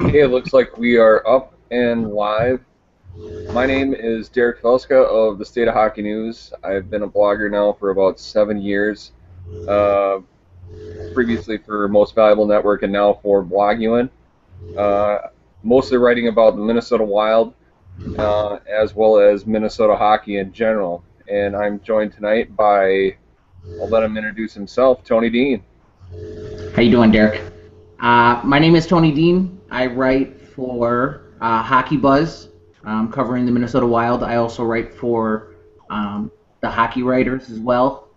Hey, it looks like we are up and live. My name is Derek Felska of the State of Hockey News. I've been a blogger now for about 7 years, uh, previously for Most Valuable Network and now for Bloguin. Uh, Mostly writing about the Minnesota Wild as well as Minnesota hockey in general. And I'm joined tonight by, I'll let him introduce himself, Tony Dean. How you doing, Derek? My name is Tony Dean. I write for Hockey Buzz, covering the Minnesota Wild. I also write for the Hockey Writers as well.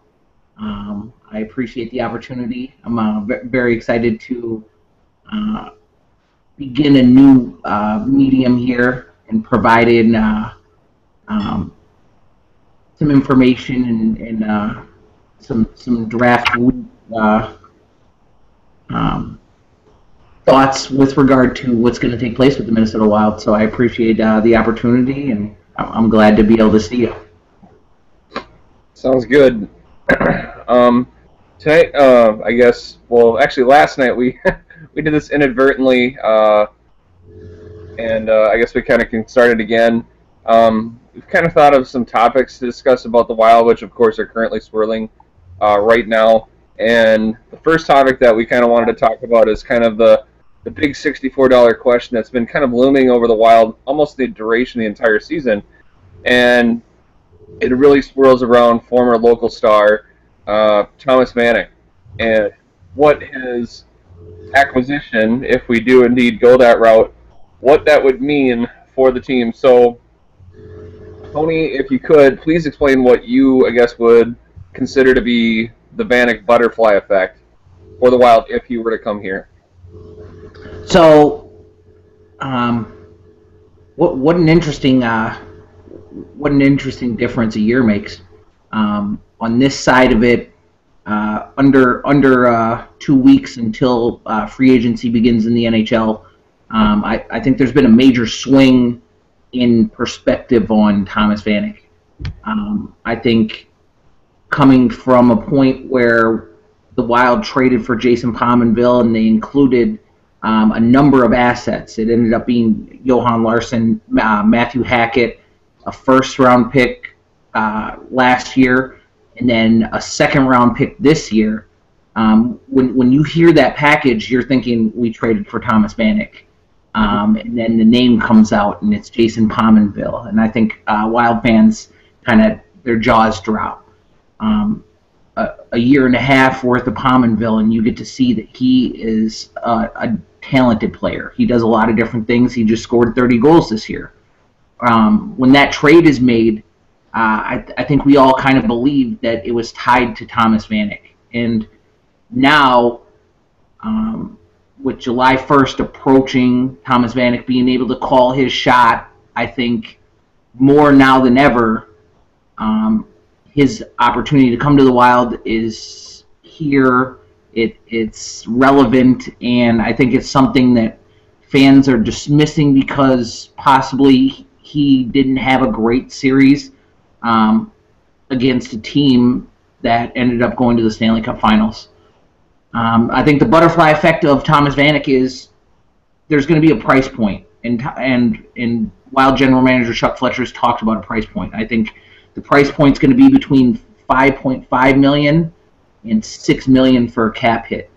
I appreciate the opportunity. I'm very excited to begin a new medium here and providing um, some information and some draft uh, um, thoughts with regard to what's going to take place with the Minnesota Wild. So I appreciate the opportunity, and I'm glad to be able to see you. Sounds good. Tonight, I guess. Well, actually, last night we we did this inadvertently, and I guess we kind of can start it again. We've kind of thought of some topics to discuss about the Wild, which of course are currently swirling right now. And the first topic that we kind of wanted to talk about is kind of the big $64 question that's been kind of looming over the Wild almost the duration of the entire season, and it really swirls around former local star Thomas Vanek and what his acquisition, if we do indeed go that route, what that would mean for the team. So, Tony, if you could, please explain what you, I guess, would consider to be the Vanek butterfly effect for the Wild if he were to come here. So, um, what an interesting difference a year makes. On this side of it, under 2 weeks until free agency begins in the NHL, I think there's been a major swing in perspective on Thomas Vanek. I think coming from a point where the Wild traded for Jason Pominville and they included a number of assets. It ended up being Johan Larsson, Matthew Hackett, a first-round pick last year, and then a second-round pick this year. When you hear that package, you're thinking we traded for Thomas Vanek. And then the name comes out, and it's Jason Pominville. And I think Wild fans kind of, their jaws drop. A year and a half worth of Pominville, and you get to see that he is a talented player. He does a lot of different things. He just scored 30 goals this year. When that trade is made, I think we all kind of believed that it was tied to Thomas Vanek. And now, with July 1st approaching, Thomas Vanek being able to call his shot, I think more now than ever, his opportunity to come to the Wild is here. It's relevant, and I think it's something that fans are dismissing because possibly he didn't have a great series against a team that ended up going to the Stanley Cup Finals. I think the butterfly effect of Thomas Vanek is there's going to be a price point, and Wild General Manager Chuck Fletcher has talked about a price point. I think the price point is going to be between $5.5 million and $6 million for a cap hit,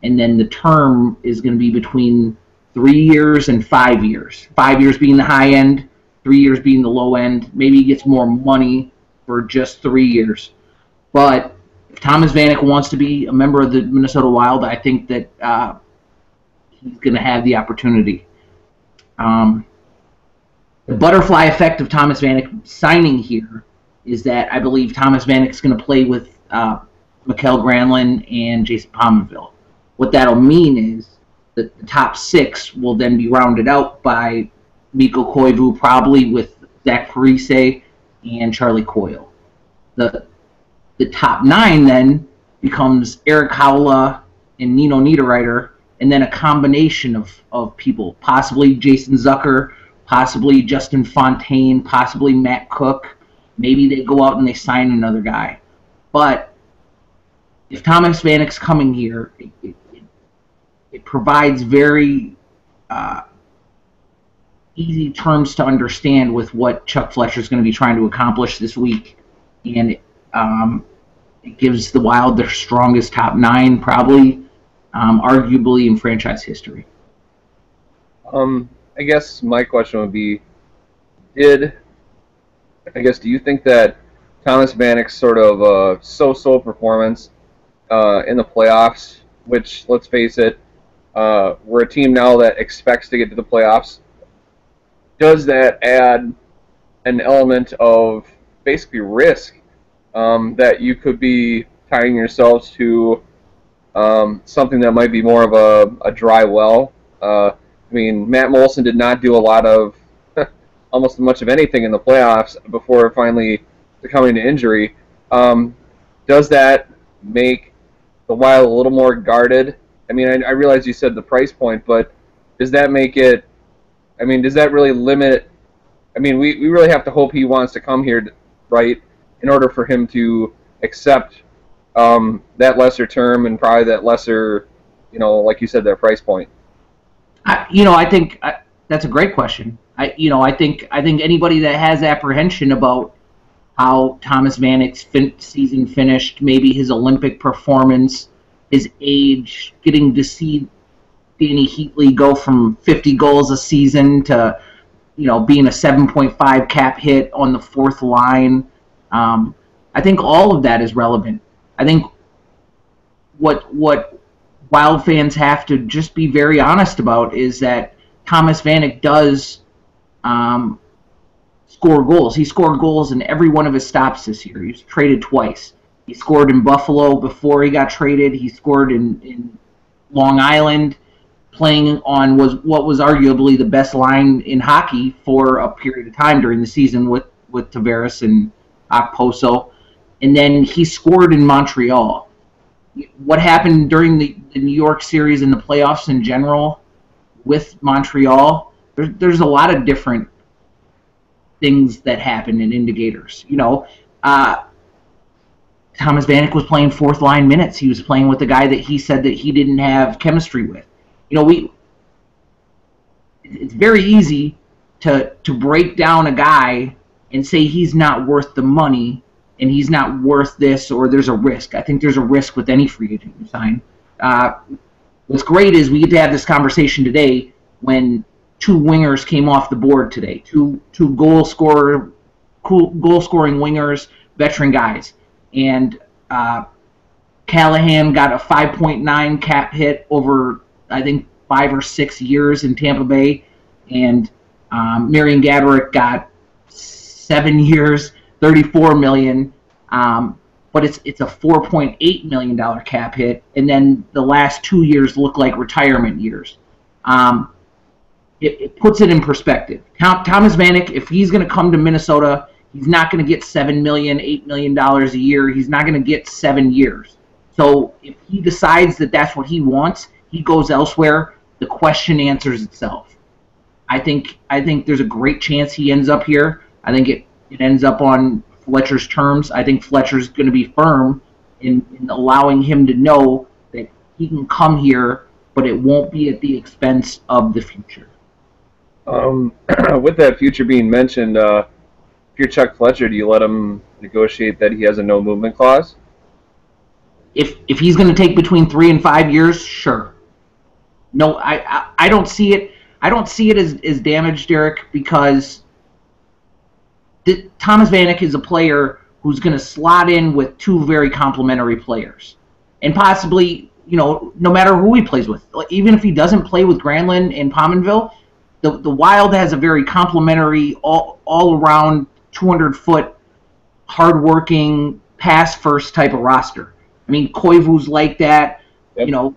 and then the term is going to be between 3 years and 5 years. 5 years being the high end, 3 years being the low end. Maybe he gets more money for just 3 years, but if Thomas Vanek wants to be a member of the Minnesota Wild, I think that he's going to have the opportunity. The butterfly effect of Thomas Vanek signing here is that I believe Thomas Vanek is going to play with Mikael Granlund and Jason Pominville. What that'll mean is that the top six will then be rounded out by Mikko Koivu, probably with Zach Parise and Charlie Coyle. The top nine then becomes Eric Howla and Nino Niederreiter, and then a combination of people, possibly Jason Zucker, possibly Justin Fontaine, possibly Matt Cook. Maybe they go out and they sign another guy. But if Thomas Vanek's coming here, it provides very easy terms to understand with what Chuck Fletcher is going to be trying to accomplish this week, and it gives the Wild their strongest top 9, probably, arguably in franchise history. I guess my question would be, do you think that Thomas Vanek's sort of so-so performance in the playoffs, which, let's face it, we're a team now that expects to get to the playoffs, does that add an element of basically risk that you could be tying yourselves to something that might be more of a dry well? I mean, Matt Molson did not do a lot of almost much of anything in the playoffs before finally succumbing to injury. Does that make the Wild a little more guarded? I mean, I realize you said the price point, but does that make it? I mean, does that really limit? I mean, we really have to hope he wants to come here, right, in order for him to accept that lesser term and probably that lesser, like you said, that price point. I think that's a great question. I think anybody that has apprehension about how Thomas Vanek's season finished, maybe his Olympic performance, his age, getting to see Danny Heatley go from 50 goals a season to, being a 7.5 cap hit on the fourth line. I think all of that is relevant. I think what Wild fans have to just be very honest about is that Thomas Vanek does score goals. He scored goals in every one of his stops this year. He was traded twice. He scored in Buffalo before he got traded. He scored in Long Island, playing on what was arguably the best line in hockey for a period of time during the season with Tavares and Okposo. And then he scored in Montreal. What happened during the New York series and the playoffs in general with Montreal, there's a lot of different things that happen and indicators. Thomas Vanek was playing fourth line minutes. He was playing with a guy that he said that he didn't have chemistry with. It's very easy to break down a guy and say he's not worth the money and he's not worth this, or there's a risk. I think there's a risk with any free agent you sign. What's great is we get to have this conversation today when two wingers came off the board today. Two goal-scoring wingers, veteran guys. And Callahan got a 5.9 cap hit over, I think, 5 or 6 years in Tampa Bay. And Marian Gaborik got 7 years, $34 million. But it's a $4.8 million cap hit. And then the last 2 years look like retirement years. It puts it in perspective. Thomas Vanek, if he's going to come to Minnesota, he's not going to get $7 million, $8 million a year. He's not going to get 7 years. So if he decides that that's what he wants, he goes elsewhere. The question answers itself. I think there's a great chance he ends up here. I think it ends up on Fletcher's terms. I think Fletcher's going to be firm in allowing him to know that he can come here, but it won't be at the expense of the future. With that future being mentioned, if you're Chuck Fletcher, do you let him negotiate that he has a no movement clause? If he's going to take between 3 and 5 years, sure. No, I don't see it. I don't see it as damaged, Derek, because Thomas Vanek is a player who's going to slot in with two very complementary players, and possibly, no matter who he plays with, even if he doesn't play with Granlund and Pominville, the Wild has a very complementary, all around 200-foot, hardworking, pass-first type of roster. I mean, Koivu's like that. Yep.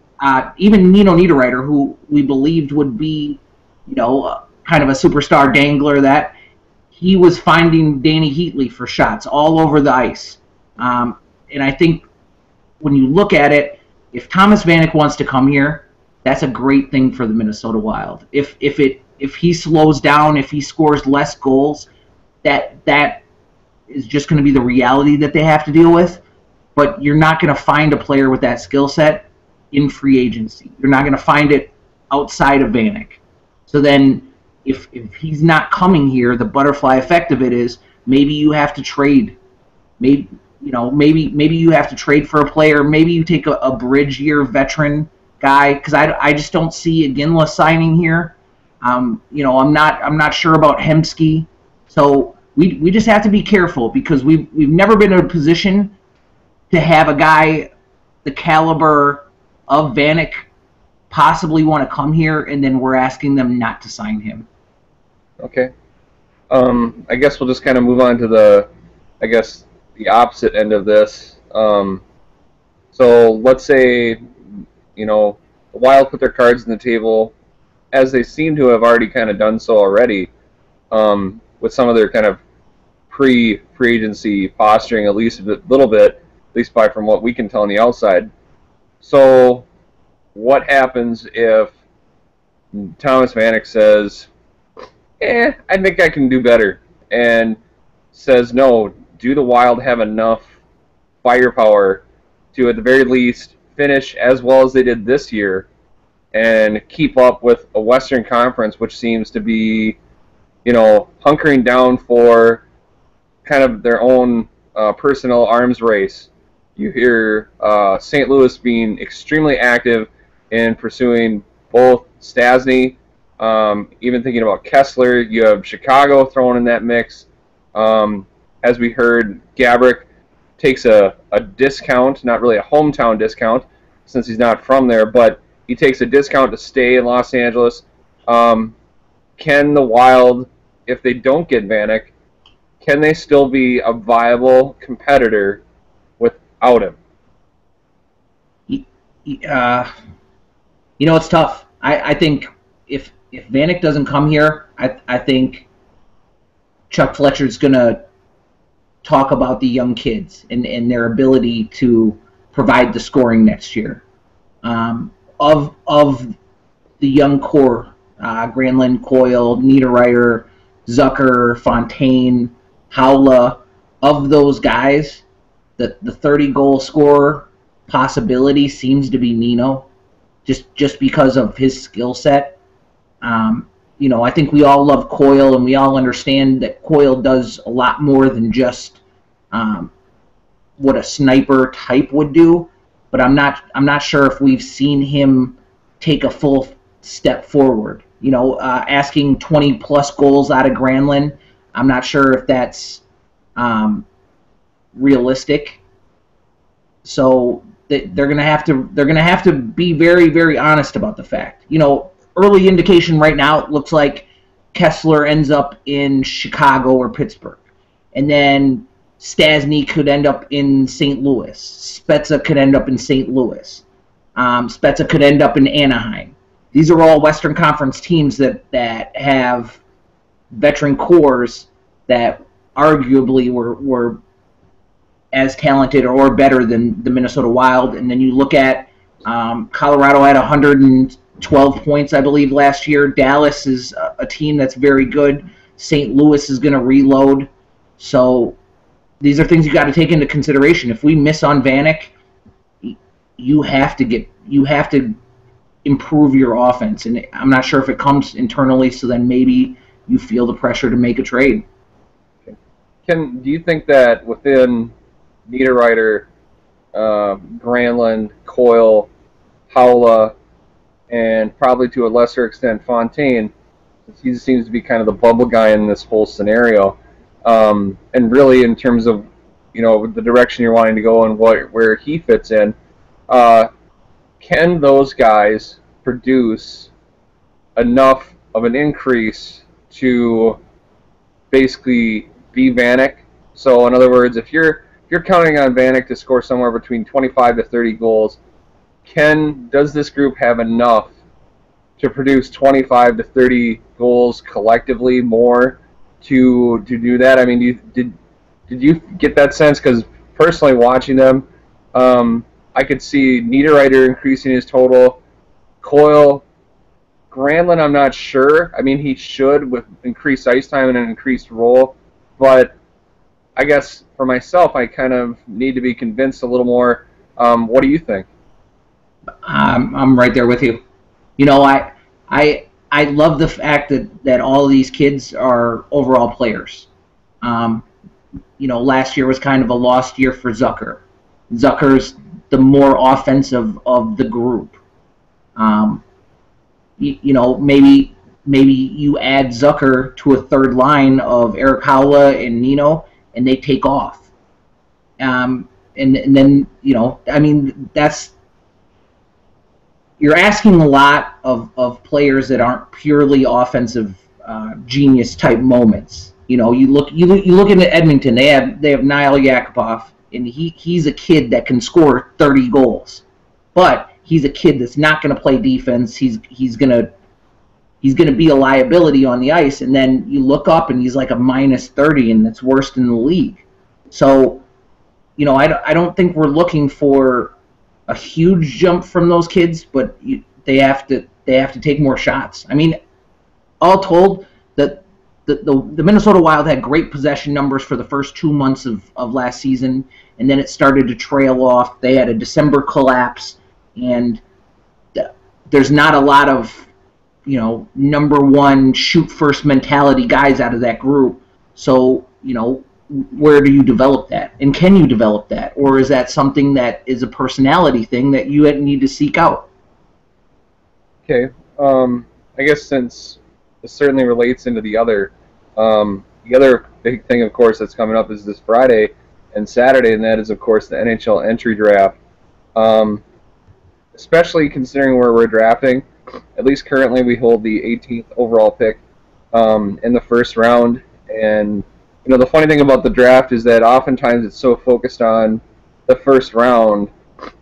Even Nino Niederreiter, who we believed would be, kind of a superstar dangler, that he was finding Danny Heatley for shots all over the ice. And I think when you look at it, if Thomas Vanek wants to come here, that's a great thing for the Minnesota Wild. If he slows down, if he scores less goals, that is just going to be the reality that they have to deal with. But you're not going to find a player with that skill set in free agency. You're not going to find it outside of Vanek. So then, if he's not coming here, the butterfly effect of it is maybe you have to trade. Maybe you have to trade for a player. Maybe you take a bridge year veteran guy, because I just don't see Iginla signing here. I'm not sure about Hemsky. So we just have to be careful, because we've never been in a position to have a guy the caliber of Vanek possibly want to come here, and then we're asking them not to sign him. Okay. I guess we'll just kind of move on to the opposite end of this. So let's say, the Wild put their cards on the table, as they seem to have already kind of done so already, with some of their kind of pre-free agency posturing, at least a little bit, at least from what we can tell on the outside. So what happens if Thomas Vanek says, I think I can do better, and says, no, do the Wild have enough firepower to, at the very least, finish as well as they did this year and keep up with a Western Conference which seems to be, hunkering down for kind of their own personal arms race? You hear St. Louis being extremely active in pursuing both Stastny, even thinking about Kessler. You have Chicago thrown in that mix. As we heard, Gabrick takes a discount, not really a hometown discount since he's not from there, but he takes a discount to stay in Los Angeles. Can the Wild, if they don't get Vanek, can they still be a viable competitor without him? It's tough. I think if Vanek doesn't come here, I think Chuck Fletcher's going to talk about the young kids and their ability to provide the scoring next year. Of the young core, Granlund, Coyle, Niederreiter, Zucker, Fontaine, Haula, of those guys, the 30-goal scorer possibility seems to be Nino, just because of his skill set. I think we all love Coyle, and we all understand that Coyle does a lot more than just what a sniper type would do. But I'm not sure if we've seen him take a full step forward. Asking 20+ goals out of Granlund, I'm not sure if that's realistic. So they're gonna have to be very, very honest about the fact. Early indication right now, it looks like Kessler ends up in Chicago or Pittsburgh, and then Stastny could end up in St. Louis. Spezza could end up in St. Louis. Spezza could end up in Anaheim. These are all Western Conference teams that have veteran cores that arguably were as talented or better than the Minnesota Wild. And then you look at Colorado had 112 points, I believe, last year. Dallas is a team that's very good. St. Louis is going to reload. So these are things you got to take into consideration. If we miss on Vanek, you have to improve your offense, and I'm not sure if it comes internally. So then maybe you feel the pressure to make a trade. Do you think that within Niederreiter, Granlund, Coyle, Haula, and probably to a lesser extent Fontaine, he seems to be kind of the bubble guy in this whole scenario? And really, in terms of the direction you're wanting to go and where he fits in, can those guys produce enough of an increase to basically be Vanek? So, in other words, if you're counting on Vanek to score somewhere between 25 to 30 goals, does this group have enough to produce 25 to 30 goals collectively more to do that? I mean, did you get that sense? Because personally, watching them, I could see Niederreiter increasing his total. Coyle, Granlund, I'm not sure. I mean, he should with increased ice time and an increased role. But I guess for myself, I kind of need to be convinced a little more. What do you think? I'm right there with you. I I love the fact that all of these kids are overall players. Um, last year was kind of a lost year for Zucker. Zucker's the more offensive of the group. Um, maybe you add Zucker to a third line of Eric Howla and Nino, and they take off. And then I mean that's you're asking a lot of players that aren't purely offensive genius type moments. You look into Edmonton. They have Niall Yakupov, and he's a kid that can score 30 goals, but he's a kid that's not going to play defense. He's gonna be a liability on the ice, and then you look up and he's like a minus 30, and that's worst in the league. So, I don't think we're looking for a huge jump from those kids, but they have to take more shots. I mean, all told, the Minnesota Wild had great possession numbers for the first 2 months of last season, and then it started to trail off. They had a December collapse, and there's not a lot of number one shoot first mentality guys out of that group. So where do you develop that, and can you develop that, or is that something that is a personality thing that you need to seek out? Okay, I guess since this certainly relates into the other big thing, of course, that's coming up is this Friday and Saturday, and that is, of course, the NHL entry draft. Especially considering where we're drafting, at least currently we hold the 18th overall pick in the first round, and the funny thing about the draft is that oftentimes it's so focused on the first round,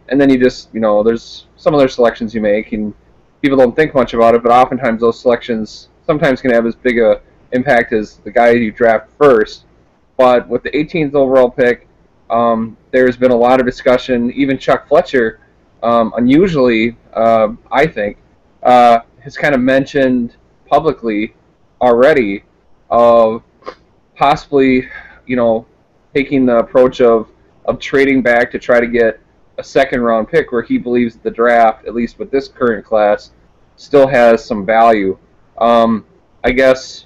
and then you just, there's some other selections you make, and people don't think much about it, but oftentimes those selections sometimes can have as big a impact as the guy you draft first. But with the 18th overall pick, there's been a lot of discussion. Even Chuck Fletcher, unusually, I think, has kind of mentioned publicly already of possibly, taking the approach of trading back to try to get a second round pick, where he believes the draft, at least with this current class, still has some value. I guess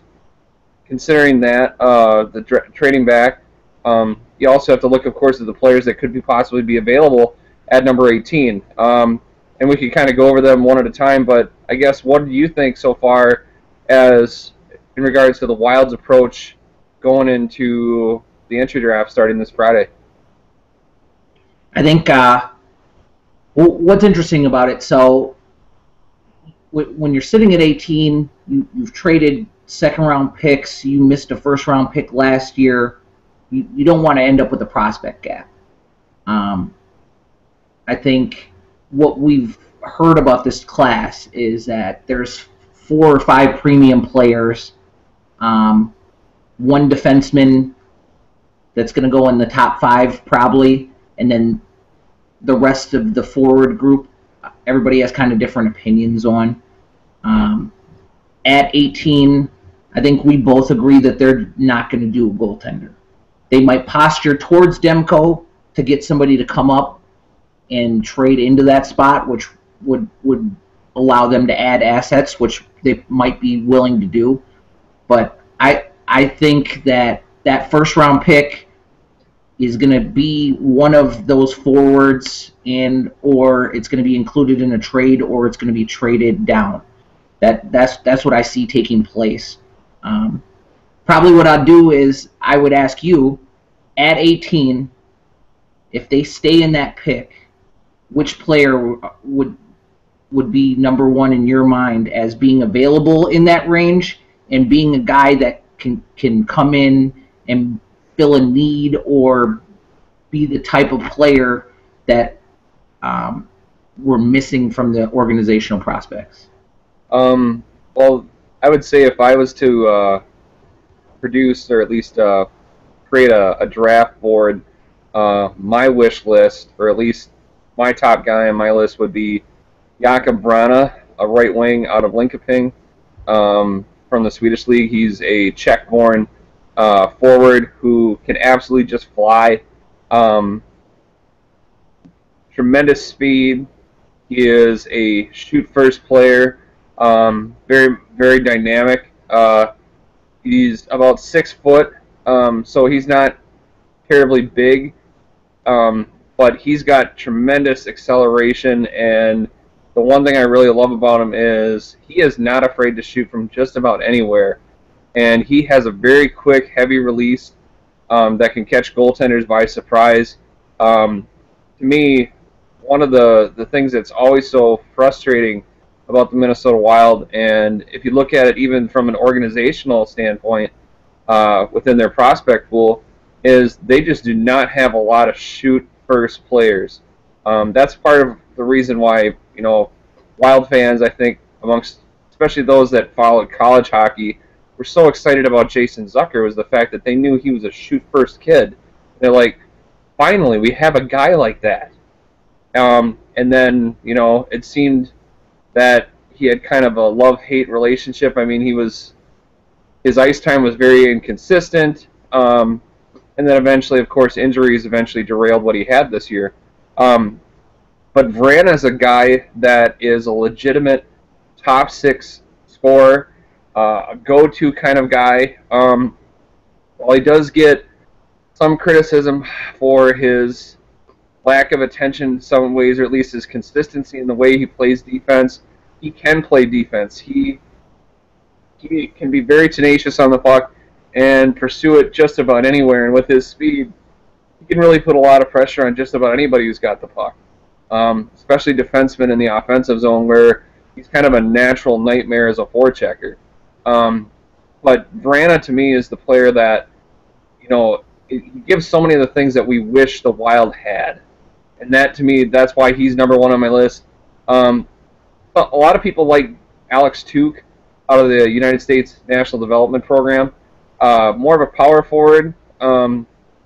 considering that trading back, you also have to look, of course, at the players that could possibly be available at number 18. And we could kind of go over them one at a time, but I guess what do you think so far as in regards to the Wild's approach going into the entry draft starting this Friday? I think what's interesting about it, so when you're sitting at 18, you've traded second-round picks, you missed a first-round pick last year, you don't want to end up with a prospect gap. I think what we've heard about this class is that there's 4 or 5 premium players, one defenseman that's going to go in the top 5 probably, and then the rest of the forward group, everybody has kind of different opinions on. At 18, I think we both agree that they're not going to do a goaltender. They might posture towards Demko to get somebody to come up and trade into that spot, which would allow them to add assets, which they might be willing to do. But I think that first round pick is going to be one of those forwards, or it's going to be included in a trade, or it's going to be traded down. That's what I see taking place. Probably what I'd do is I would ask you, at 18, if they stay in that pick, which player would be number one in your mind as being available in that range and being a guy that can come in and fill a need or be the type of player that we're missing from the organizational prospects? Well, I would say if I was to produce or at least create a draft board, my wish list, or at least my top guy on my list, would be Jakob Brana, a right wing out of Linköping from the Swedish league. He's a Czech-born forward who can absolutely just fly. Tremendous speed. He is a shoot-first player. Very, very dynamic. He's about 6 foot, so he's not terribly big, but he's got tremendous acceleration. And the one thing I really love about him is he is not afraid to shoot from just about anywhere. And he has a very quick, heavy release that can catch goaltenders by surprise. To me, one of the things that's always so frustrating about the Minnesota Wild, and if you look at it even from an organizational standpoint within their prospect pool, is they just do not have a lot of shoot-first players. That's part of the reason why, Wild fans, I think, amongst especially those that followed college hockey, were so excited about Jason Zucker, was the fact that they knew he was a shoot-first kid. They're like, finally, we have a guy like that. And then, it seemed that he had kind of a love-hate relationship. I mean, his ice time was very inconsistent. And then eventually, of course, injuries eventually derailed what he had this year. But Vrana is a guy that is a legitimate top six scorer, a go-to kind of guy. While he does get some criticism for his lack of attention in some ways, or at least his consistency in the way he plays defense, he can play defense. He can be very tenacious on the puck and pursue it just about anywhere. And with his speed, he can really put a lot of pressure on just about anybody who's got the puck, especially defensemen in the offensive zone, where he's kind of a natural nightmare as a forechecker. But Vrana, to me, is the player that, he gives so many of the things that we wish the Wild had. And that, to me, that's why he's number one on my list. A lot of people like Alex Tuch out of the United States National Development Program. More of a power forward.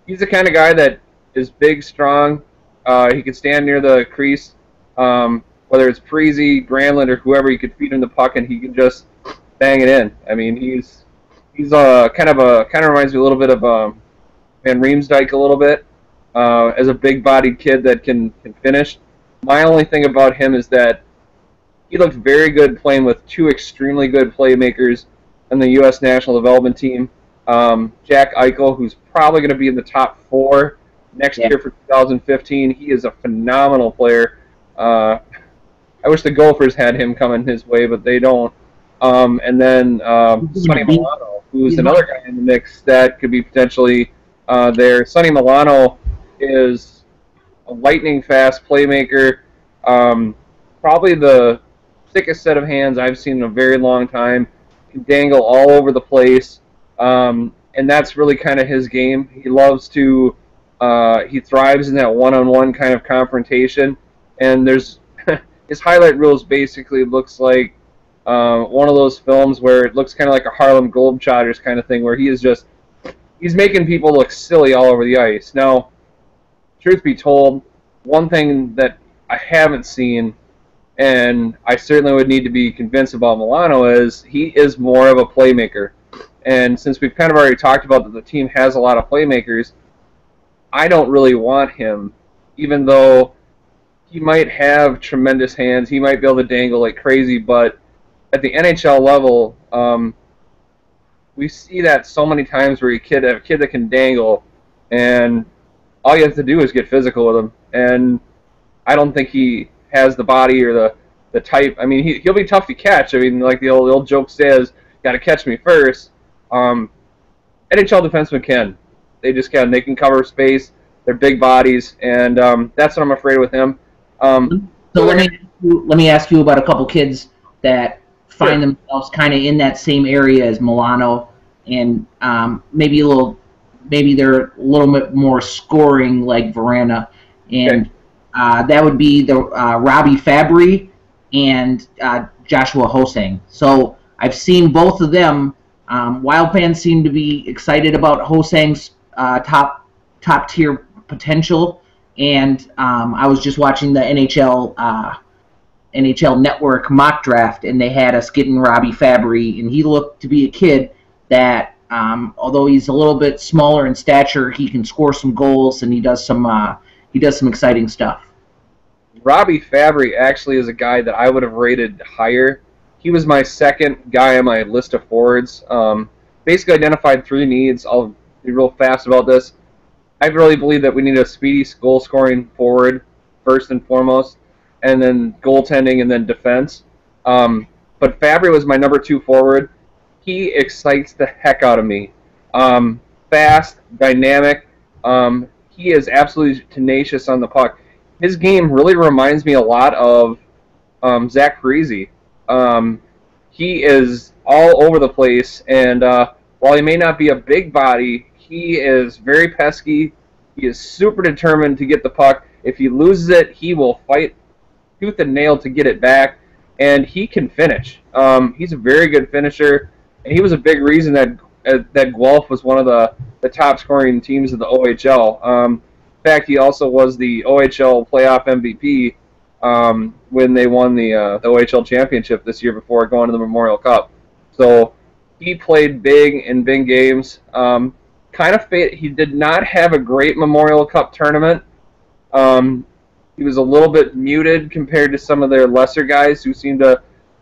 He's the kind of guy that is big, strong. He can stand near the crease. Whether it's Parisi, Granlund, or whoever, he could feed him the puck and he can just bang it in. I mean, he's kind of reminds me a little bit of Van Riemsdyk a little bit, as a big-bodied kid that can finish. My only thing about him is that he looked very good playing with two extremely good playmakers in the U.S. National Development Team. Jack Eichel, who's probably going to be in the top 4 next year for 2015. He is a phenomenal player. I wish the Gophers had him coming his way, but they don't. And then Sonny Milano, who's another guy in the mix that could be potentially there. Sonny Milano is a lightning-fast playmaker. Probably the thickest set of hands I've seen in a very long time. Can dangle all over the place. And that's really kind of his game. He loves to, he thrives in that one-on-one kind of confrontation. And there's, his highlight reels basically looks like one of those films where it looks kind of like a Harlem Globetrotters kind of thing, where he is just, he's making people look silly all over the ice. Now, truth be told, one thing that I haven't seen, and I certainly would need to be convinced about Milano, is he is more of a playmaker. And since we've kind of already talked about that the team has a lot of playmakers, I don't really want him, even though he might have tremendous hands, he might be able to dangle like crazy, but at the NHL level, we see that so many times where you have a kid that can dangle, and all you have to do is get physical with him. And I don't think he has the body or the type. I mean, he'll be tough to catch. I mean, like the old joke says, got to catch me first. NHL defensemen can. They just can. They can cover space. They're big bodies, and that's what I'm afraid with him. So let me ask you about a couple kids that find themselves kind of in that same area as Milano, and maybe they're a little bit more scoring like Vrana, and that would be the Robbie Fabry and Joshua Hosang. So I've seen both of them. Wild fans seem to be excited about Hosang's top tier potential, and I was just watching the NHL Network mock draft, and they had us getting Robbie Fabry, and he looked to be a kid that, although he's a little bit smaller in stature, he can score some goals, and he does some exciting stuff. Robbie Fabry actually is a guy that I would have rated higher. he was my second guy on my list of forwards. Basically identified three needs. I'll be real fast about this. I really believe that we need a speedy goal-scoring forward first and foremost, and then goaltending, and then defense. But Fabry was my number 2 forward. He excites the heck out of me. Fast, dynamic. He is absolutely tenacious on the puck. His game really reminds me a lot of Zach Parise. He is all over the place, and while he may not be a big body, he is very pesky. He is super determined to get the puck. If he loses it, he will fight tooth and nail to get it back, and he can finish. He's a very good finisher, and he was a big reason that Guelph was one of the top scoring teams of the OHL. In fact, he also was the OHL playoff MVP when they won the OHL championship this year before going to the Memorial Cup. So he played big in big games. He did not have a great Memorial Cup tournament. He was a little bit muted compared to some of their lesser guys who seemed to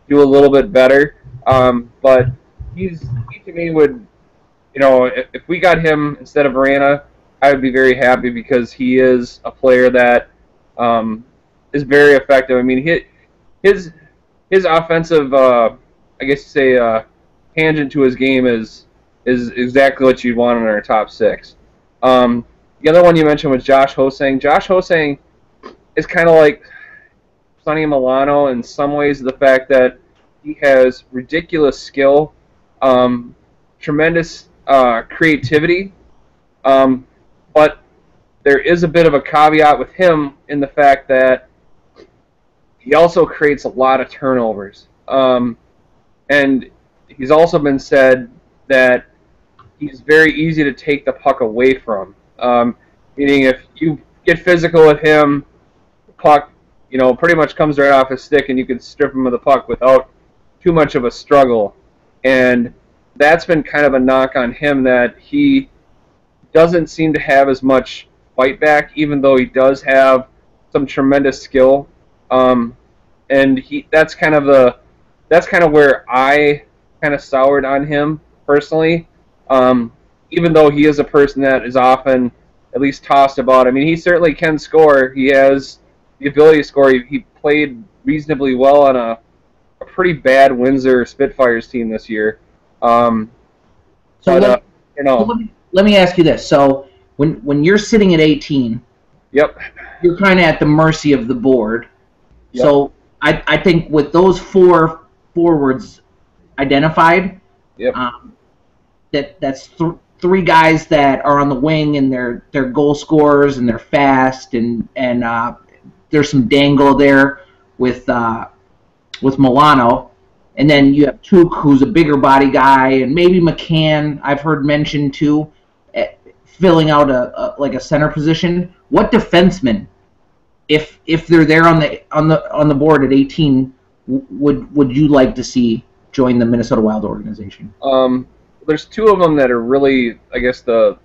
do a little bit better. But he to me would, if we got him instead of Verana, I would be very happy because he is a player that is very effective. I mean, his offensive, tangent to his game is exactly what you'd want in our top 6. The other one you mentioned was Josh Hosang. Josh Hosang is kind of like Sonny Milano in some ways, the fact that he has ridiculous skill, tremendous creativity, but there is a bit of a caveat with him in the fact that he also creates a lot of turnovers. And he's also been said that he's very easy to take the puck away from. Meaning if you get physical with him, the puck, pretty much comes right off his stick and you can strip him of the puck without too much of a struggle. And that's been kind of a knock on him, that he doesn't seem to have as much fight back, even though he does have some tremendous skill. And that's kind of where I kind of soured on him personally. Even though he is a person that is often at least tossed about. I mean, he certainly can score. He has the ability to score. He played reasonably well on a pretty bad Windsor Spitfires team this year. Let me ask you this. So when you're sitting at 18, yep, you're kind of at the mercy of the board. Yep. So I think with those 4 forwards identified, yep. That's 3 guys that are on the wing, and they're goal scorers, and they're fast, and there's some dangle there with Milano, and then you have Tuuk, who's a bigger body guy, and maybe McCann I've heard mentioned too, filling out a center position. What defenseman, if they're there on the board at 18, would you like to see join the Minnesota Wild organization? There's 2 of them that are really, I guess, the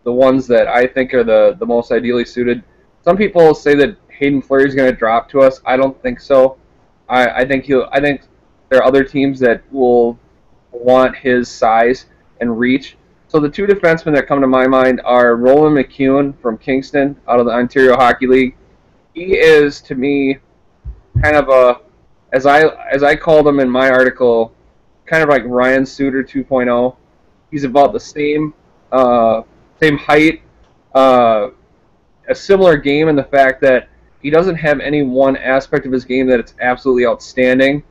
ones that I think are the most ideally suited. Some people say that Hayden Fleury is going to drop to us. I don't think so. I think there are other teams that will want his size and reach. So the 2 defensemen that come to my mind are Roland McEwen from Kingston out of the Ontario Hockey League. He is, to me, kind of as I called him in my article, kind of like Ryan Suter 2.0. He's about the same height, a similar game in the fact that he doesn't have any one aspect of his game that it's absolutely outstanding.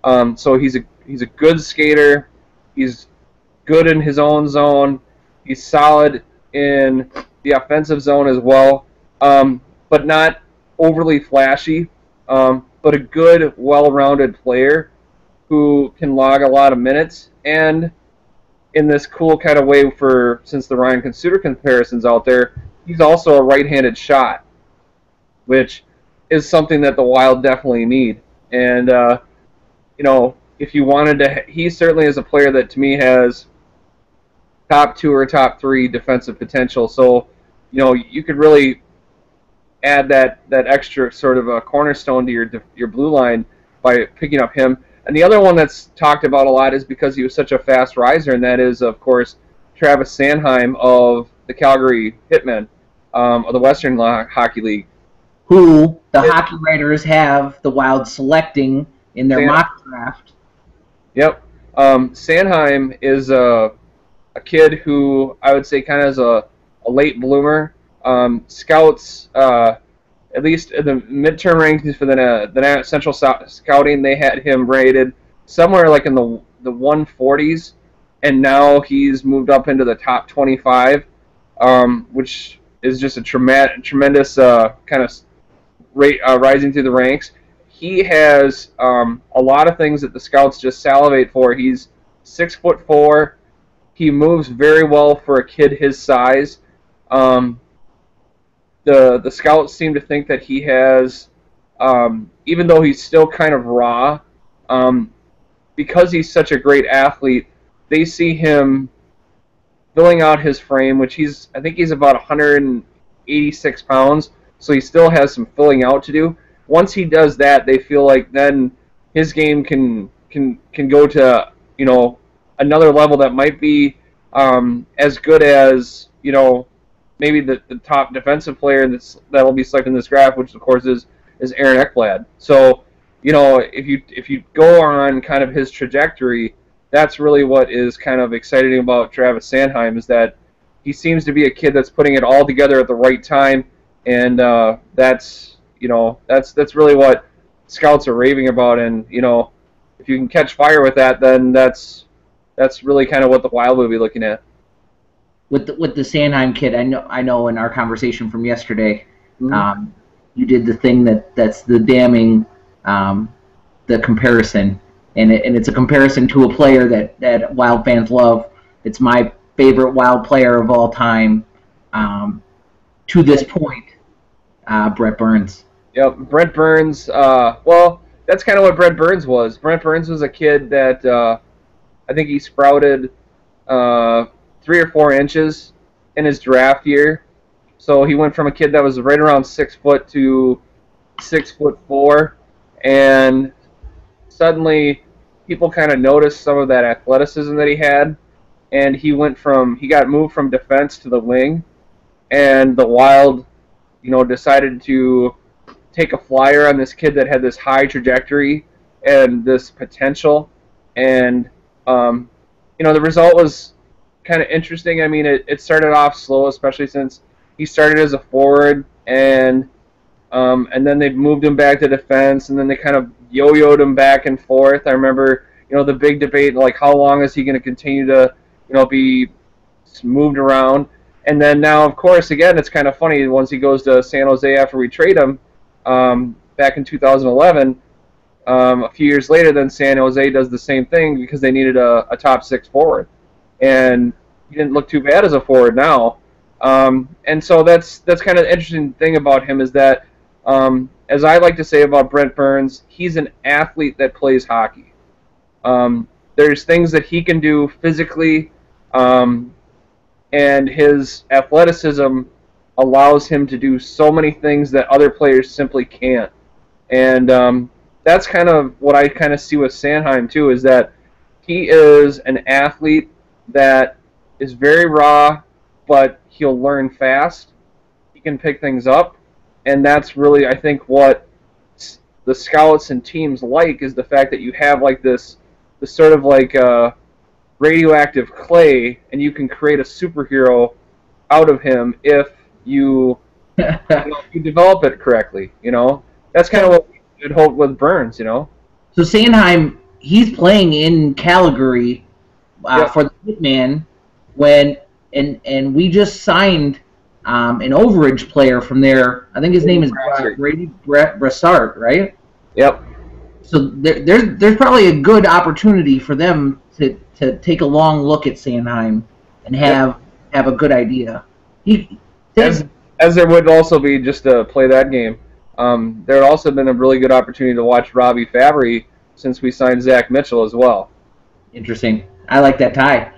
So he's a good skater. He's good in his own zone. He's solid in the offensive zone as well, but not overly flashy. But a good, well-rounded player who can log a lot of minutes, and in this cool kind of way, since the Ryan Suter comparison's out there, he's also a right-handed shot, which is something that the Wild definitely need. And if you wanted to, he certainly is a player that to me has top 2 or top 3 defensive potential. So you could really add that extra sort of a cornerstone to your blue line by picking up him. And the other one that's talked about a lot is because he was such a fast riser, and that is, of course, Travis Sanheim of the Calgary Hitmen of the Western Hockey League. Who the hockey writers have the Wild selecting in their mock draft. Yep. Sanheim is a kid who I would say kind of is a late bloomer. Scouts, at least in the midterm rankings for the Central Scouting, they had him rated somewhere like in the 140s, and now he's moved up into the top 25, which is just a tremendous kind of rising through the ranks. He has a lot of things that the scouts just salivate for. He's 6'4". He moves very well for a kid his size. The scouts seem to think that he has, even though he's still kind of raw, because he's such a great athlete, they see him filling out his frame, which I think he's about 186 pounds, so he still has some filling out to do. Once he does that, they feel like then his game can go to, another level that might be as good as, maybe the top defensive player that'll be selected in this draft, which of course is Aaron Ekblad. So, if you go on kind of his trajectory, that's really what is kind of exciting about Travis Sanheim, is that he seems to be a kid that's putting it all together at the right time, and that's really what scouts are raving about. And if you can catch fire with that, then that's really kind of what the Wild will be looking at. With the Sanheim kid, I know in our conversation from yesterday, you did the thing that's the damning, the comparison, and it's a comparison to a player that Wild fans love. It's my favorite Wild player of all time, to this point, Brent Burns. Yep, Brent Burns. Well, that's kind of what Brent Burns was. Brent Burns was a kid that I think he sprouted 3 or 4 inches in his draft year. So he went from a kid that was right around 6 foot to 6'4", and suddenly people kind of noticed some of that athleticism that he had, and he got moved from defense to the wing, and the Wild, decided to take a flyer on this kid that had this high trajectory and this potential, and the result was kind of interesting. I mean, it started off slow, especially since he started as a forward, and then they moved him back to defense, and then they kind of yo-yoed him back and forth. I remember, the big debate, like how long is he going to continue to, be moved around. And then now, of course, again, it's kind of funny, once he goes to San Jose after we trade him back in 2011, a few years later, then San Jose does the same thing because they needed a top 6 forward. And he didn't look too bad as a forward now. And so that's kind of the interesting thing about him, is that, as I like to say about Brent Burns, he's an athlete that plays hockey. There's things that he can do physically, and his athleticism allows him to do so many things that other players simply can't. And that's kind of what I kind of see with Sanheim too, is that he is an athlete that is very raw, but he'll learn fast. He can pick things up, and that's really, I think, what the scouts and teams like, is the fact that you have like this sort of like radioactive clay, and you can create a superhero out of him if you, you develop it correctly. That's kind of what we should hope with Burns. So Sanheim, he's playing in Calgary for the Hitman and we just signed an overage player from there. I think his name is Brady Brassard, right? Yep. So there's probably a good opportunity for them to take a long look at Sanheim and have a good idea. As there would also be, just to play that game, there had also been a really good opportunity to watch Robbie Fabry since we signed Zach Mitchell as well. Interesting. I like that tie.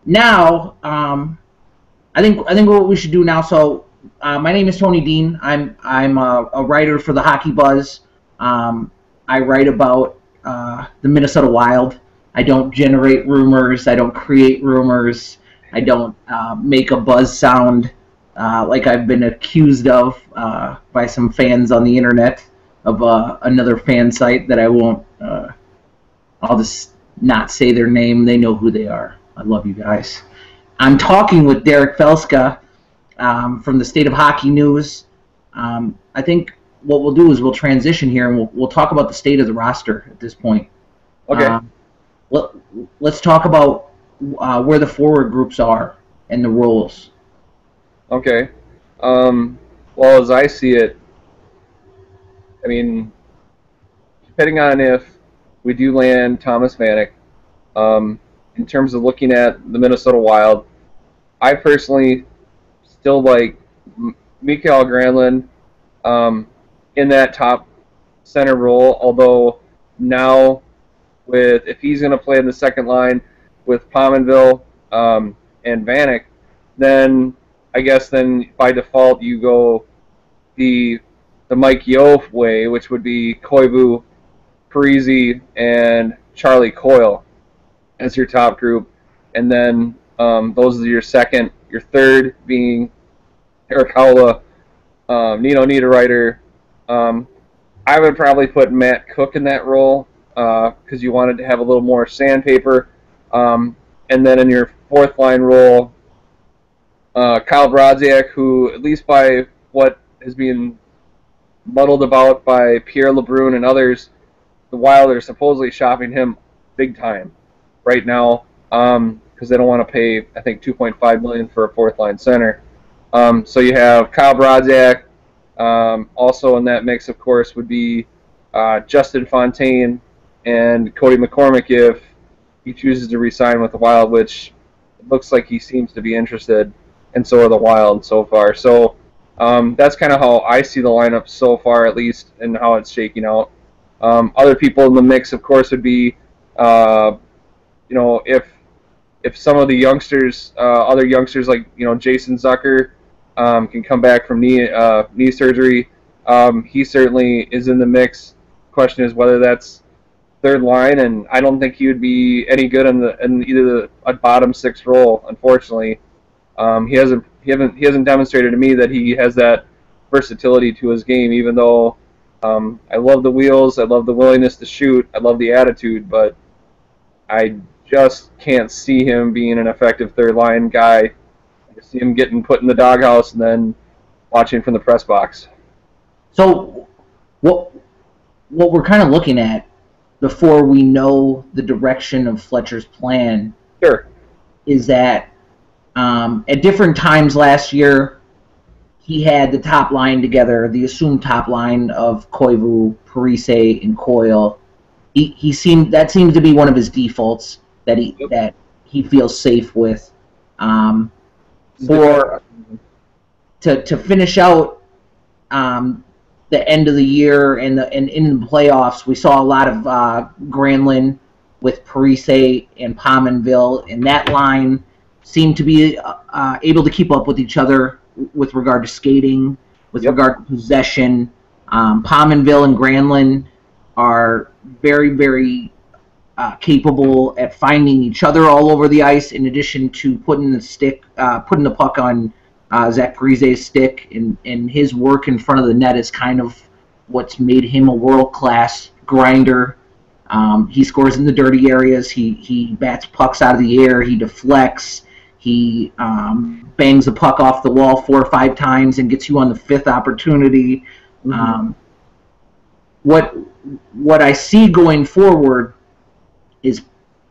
Now, I think what we should do now. So, my name is Tony Dean. I'm a writer for the Hockey Buzz. I write about the Minnesota Wild. I don't generate rumors. I don't create rumors. I don't make a buzz sound like I've been accused of by some fans on the internet of another fan site that I won't. I'll just not say their name. They know who they are. I love you guys. I'm talking with Derek Felska from the State of Hockey News. I think what we'll do is we'll transition here and we'll talk about the state of the roster at this point. Okay. Let's talk about where the forward groups are and the roles. Okay. Well, as I see it, I mean, depending on if we do land Thomas Vanek, in terms of looking at the Minnesota Wild, I personally still like Mikael Granlund in that top center role, although now if he's going to play in the second line with Pominville and Vanek, then I guess then by default you go the Mike Yeo way, which would be Koivu, Parise, and Charlie Coyle as your top group, and then those are your second, your third being Eric Howla, Nino Niederreiter. I would probably put Matt Cook in that role because you wanted to have a little more sandpaper, and then in your fourth line role, Kyle Brodziak, who at least by what is being muddled about by Pierre LeBrun and others, the Wild are supposedly shopping him big time right now because they don't want to pay, I think, $2.5 million for a fourth line center. So you have Kyle Brodziak. Also in that mix, of course, would be Justin Fontaine and Cody McCormick if he chooses to re-sign with the Wild, which it looks like he seems to be interested, and so are the Wild so far. So that's kind of how I see the lineup so far, at least, and how it's shaking out. Other people in the mix, of course, would be, if some of the youngsters, other youngsters like Jason Zucker, can come back from knee surgery. He certainly is in the mix. Question is whether that's third line, and I don't think he would be any good in either a bottom six role. Unfortunately, he hasn't demonstrated to me that he has that versatility to his game. Even though I love the wheels, I love the willingness to shoot, I love the attitude, but I just can't see him being an effective third line guy. I see him getting put in the doghouse and then watching from the press box. So, what we're kind of looking at before we know the direction of Fletcher's plan, sure, is that at different times last year, he had the top line together, the assumed top line of Koivu, Parise, and Coyle. That seems to be one of his defaults that he feels safe with. To finish out the end of the year and in the playoffs, we saw a lot of Granlund with Parise and Pominville, and that line seemed to be able to keep up with each other with regard to skating, with regard to possession. Pominville and Granlund are very, very capable at finding each other all over the ice, in addition to putting the puck on Zach Parise's stick, and his work in front of the net is kind of what's made him a world-class grinder. He scores in the dirty areas. He bats pucks out of the air. He deflects. He bangs the puck off the wall 4 or 5 times and gets you on the 5th opportunity. Mm-hmm. What I see going forward is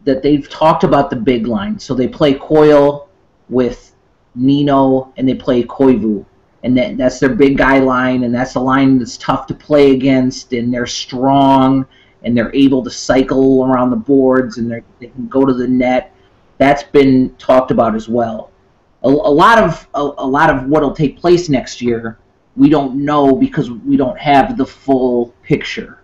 that they've talked about the big line. So they play Coyle with Nino, and they play Koivu. And that's their big guy line, and that's a line that's tough to play against, and they're strong, and they're able to cycle around the boards, and they can go to the net. That's been talked about as well. A lot of what will take place next year, we don't know because we don't have the full picture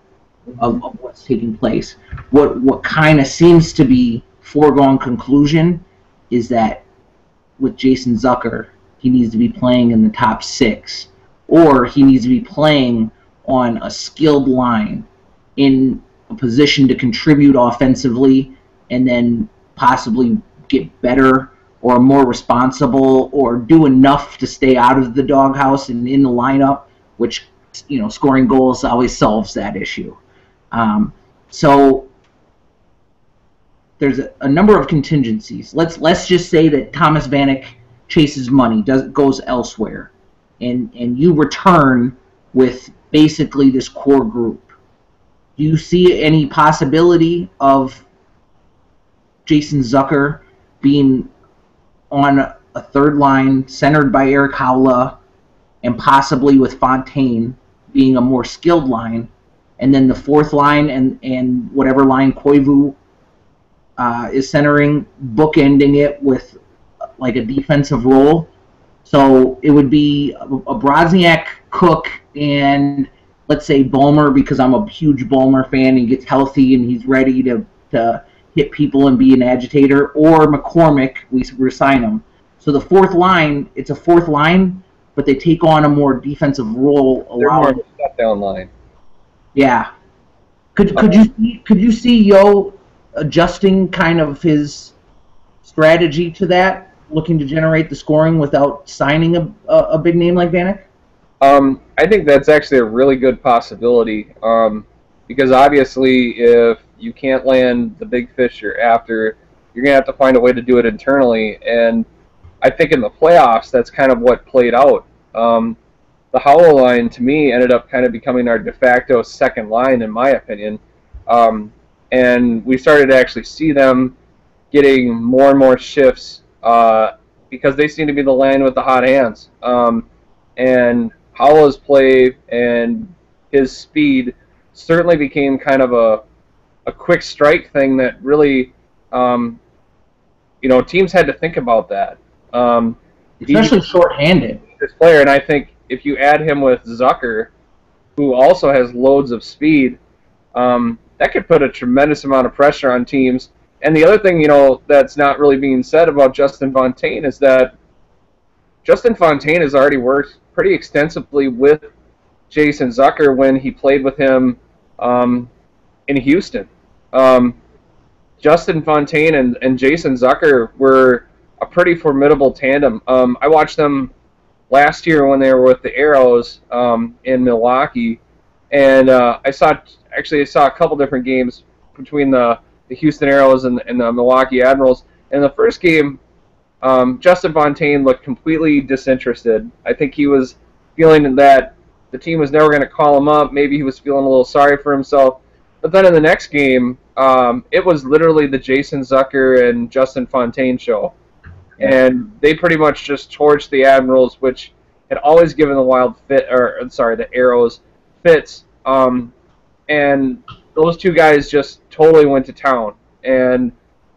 of what's taking place. What kind of seems to be foregone conclusion is that with Jason Zucker, he needs to be playing in the top 6, or he needs to be playing on a skilled line. In a position to contribute offensively and then possibly get better or more responsible or do enough to stay out of the doghouse and in the lineup, which, scoring goals always solves that issue. So there's a number of contingencies. Let's just say that Thomas Vanek chases money, goes elsewhere, and you return with basically this core group. Do you see any possibility of Jason Zucker being on a third line centered by Eric Howla and possibly with Fontaine being a more skilled line, and then the fourth line and whatever line Koivu is centering, bookending it with like a defensive role? So it would be a Brodziak, Cook, and let's say Ballmer, because I'm a huge Ballmer fan. He gets healthy and he's ready to hit people and be an agitator. Or McCormick, we resign him. So the fourth line, it's a fourth line, but they take on a more defensive role. They're more of a shutdown line. Yeah. Could you see Yo adjusting kind of his strategy to that, looking to generate the scoring without signing a big name like Vanek? I think that's actually a really good possibility, because obviously if you can't land the big fish you're after, you're going to have to find a way to do it internally, and I think in the playoffs that's kind of what played out. The Howell line, to me, ended up kind of becoming our de facto second line, in my opinion, and we started to actually see them getting more and more shifts because they seem to be the line with the hot hands. And Howell's play and his speed certainly became kind of a quick strike thing that really, teams had to think about that. Especially short-handed. This player, and I think if you add him with Zucker, who also has loads of speed, that could put a tremendous amount of pressure on teams. And the other thing, that's not really being said about Justin Fontaine is that Justin Fontaine has already worked pretty extensively with Jason Zucker when he played with him in Houston. Justin Fontaine and Jason Zucker were a pretty formidable tandem. I watched them last year when they were with the Arrows in Milwaukee, and I saw a couple different games between the Houston Arrows and the Milwaukee Admirals. In the first game, Justin Fontaine looked completely disinterested. I think he was feeling that the team was never going to call him up. Maybe he was feeling a little sorry for himself. But then in the next game, it was literally the Jason Zucker and Justin Fontaine show. And they pretty much just torched the Admirals, which had always given the Arrows fits. And those two guys just totally went to town. And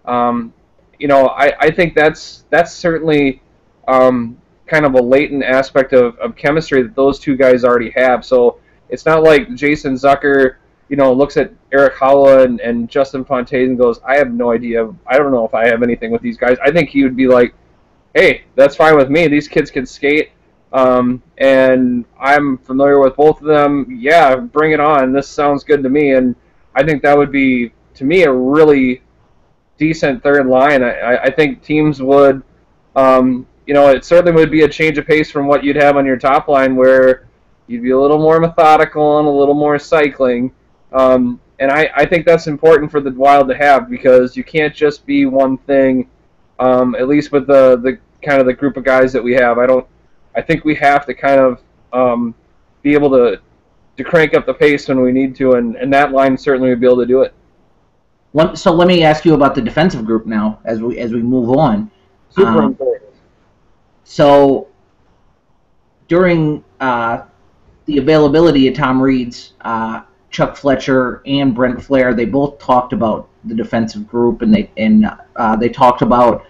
I think that's certainly kind of a latent aspect of chemistry that those two guys already have. So it's not like Jason Zucker, looks at Eric Howell and Justin Fontaine and goes, I have no idea. I don't know if I have anything with these guys. I think he would be like, hey, that's fine with me. These kids can skate, and I'm familiar with both of them. Yeah, bring it on. This sounds good to me. And I think that would be, to me, a really decent third line. I think teams would, it certainly would be a change of pace from what you'd have on your top line, where you'd be a little more methodical and a little more cycling. And I think that's important for the Wild to have, because you can't just be one thing. At least with the kind of the group of guys that we have, I think we have to kind of be able to crank up the pace when we need to, and that line certainly would be able to do it. So let me ask you about the defensive group now, as we move on. Super important. So during the availability of Tom Reed's, Chuck Fletcher and Brent Flair, they both talked about the defensive group, and they talked about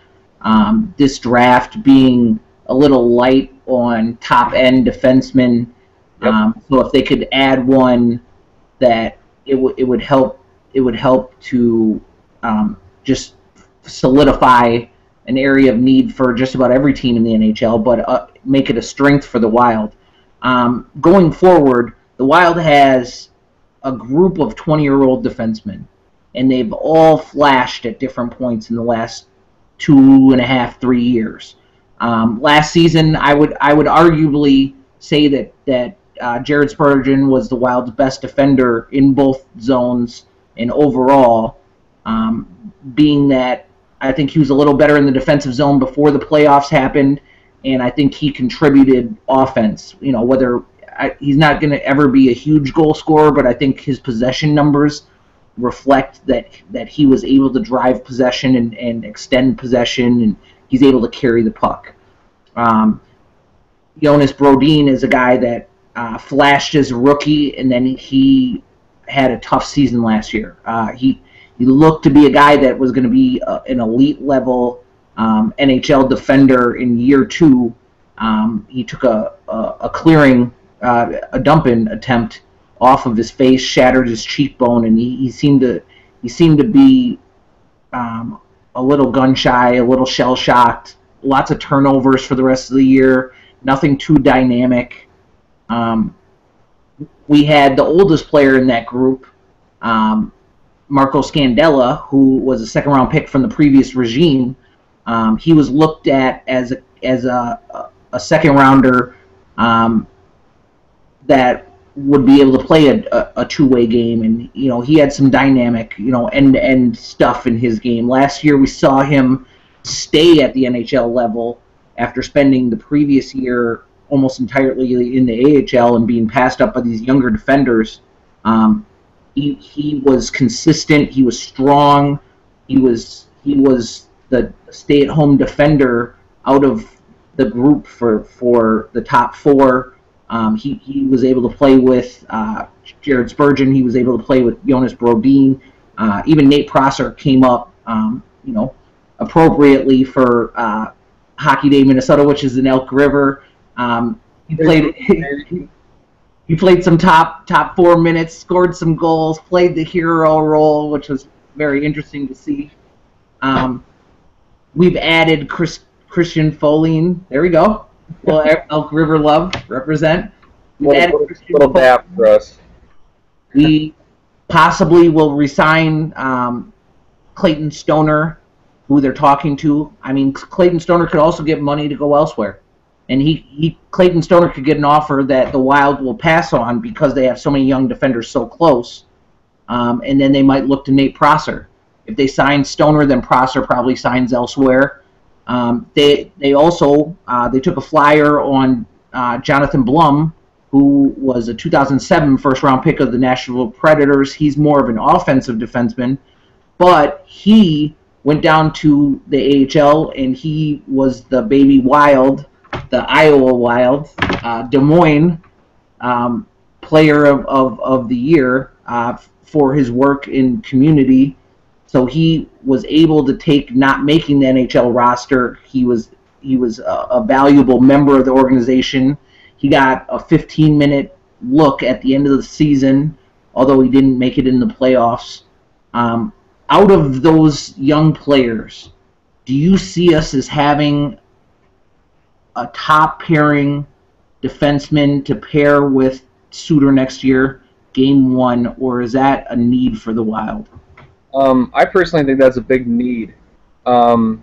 this draft being a little light on top end defensemen. Yep. So if they could add one, that it would help to just solidify an area of need for just about every team in the NHL, but make it a strength for the Wild. Going forward, the Wild has a group of 20-year-old defensemen, and they've all flashed at different points in the last 2.5, 3 years. Last season, I would arguably say that Jared Spurgeon was the Wild's best defender in both zones and overall, being that I think he was a little better in the defensive zone before the playoffs happened, and I think he contributed offense. He's not going to ever be a huge goal scorer, but I think his possession numbers reflect that he was able to drive possession and extend possession, and he's able to carry the puck. Jonas Brodin is a guy that flashed as a rookie, and then he had a tough season last year. He looked to be a guy that was going to be an elite level NHL defender in year 2. He took a clearing, a dump-in attempt off of his face, shattered his cheekbone, and he seemed to be a little gun-shy, a little shell-shocked. Lots of turnovers for the rest of the year. Nothing too dynamic. We had the oldest player in that group, Marco Scandella, who was a second-round pick from the previous regime. He was looked at as a second-rounder that would be able to play a two-way game, and he had some dynamic end-to-end stuff in his game. Last year we saw him stay at the NHL level after spending the previous year almost entirely in the AHL and being passed up by these younger defenders. He was consistent. He was strong. He was the stay-at-home defender out of the group for the top 4. He was able to play with Jared Spurgeon. He was able to play with Jonas Brodin. Even Nate Prosser came up, appropriately for Hockey Day Minnesota, which is in Elk River. He played some top 4 minutes, scored some goals, played the hero role, which was very interesting to see. We've added Christian Folin. There we go. Well, Elk River love represent. Little dap for us. We possibly will resign Clayton Stoner, who they're talking to. I mean, Clayton Stoner could also get money to go elsewhere, and Clayton Stoner could get an offer that the Wild will pass on because they have so many young defenders so close, and then they might look to Nate Prosser. If they sign Stoner, then Prosser probably signs elsewhere. They also took a flyer on Jonathan Blum, who was a 2007 first-round pick of the Nashville Predators. He's more of an offensive defenseman, but he went down to the AHL, and he was the baby Wild, the Iowa Wild, Des Moines player of the year for his work in community. So he was able to take not making the NHL roster. He was a valuable member of the organization. He got a 15-minute look at the end of the season, although he didn't make it in the playoffs. Out of those young players, do you see us as having a top-pairing defenseman to pair with Suter next year, Game 1, or is that a need for the Wild? I personally think that's a big need. Jonas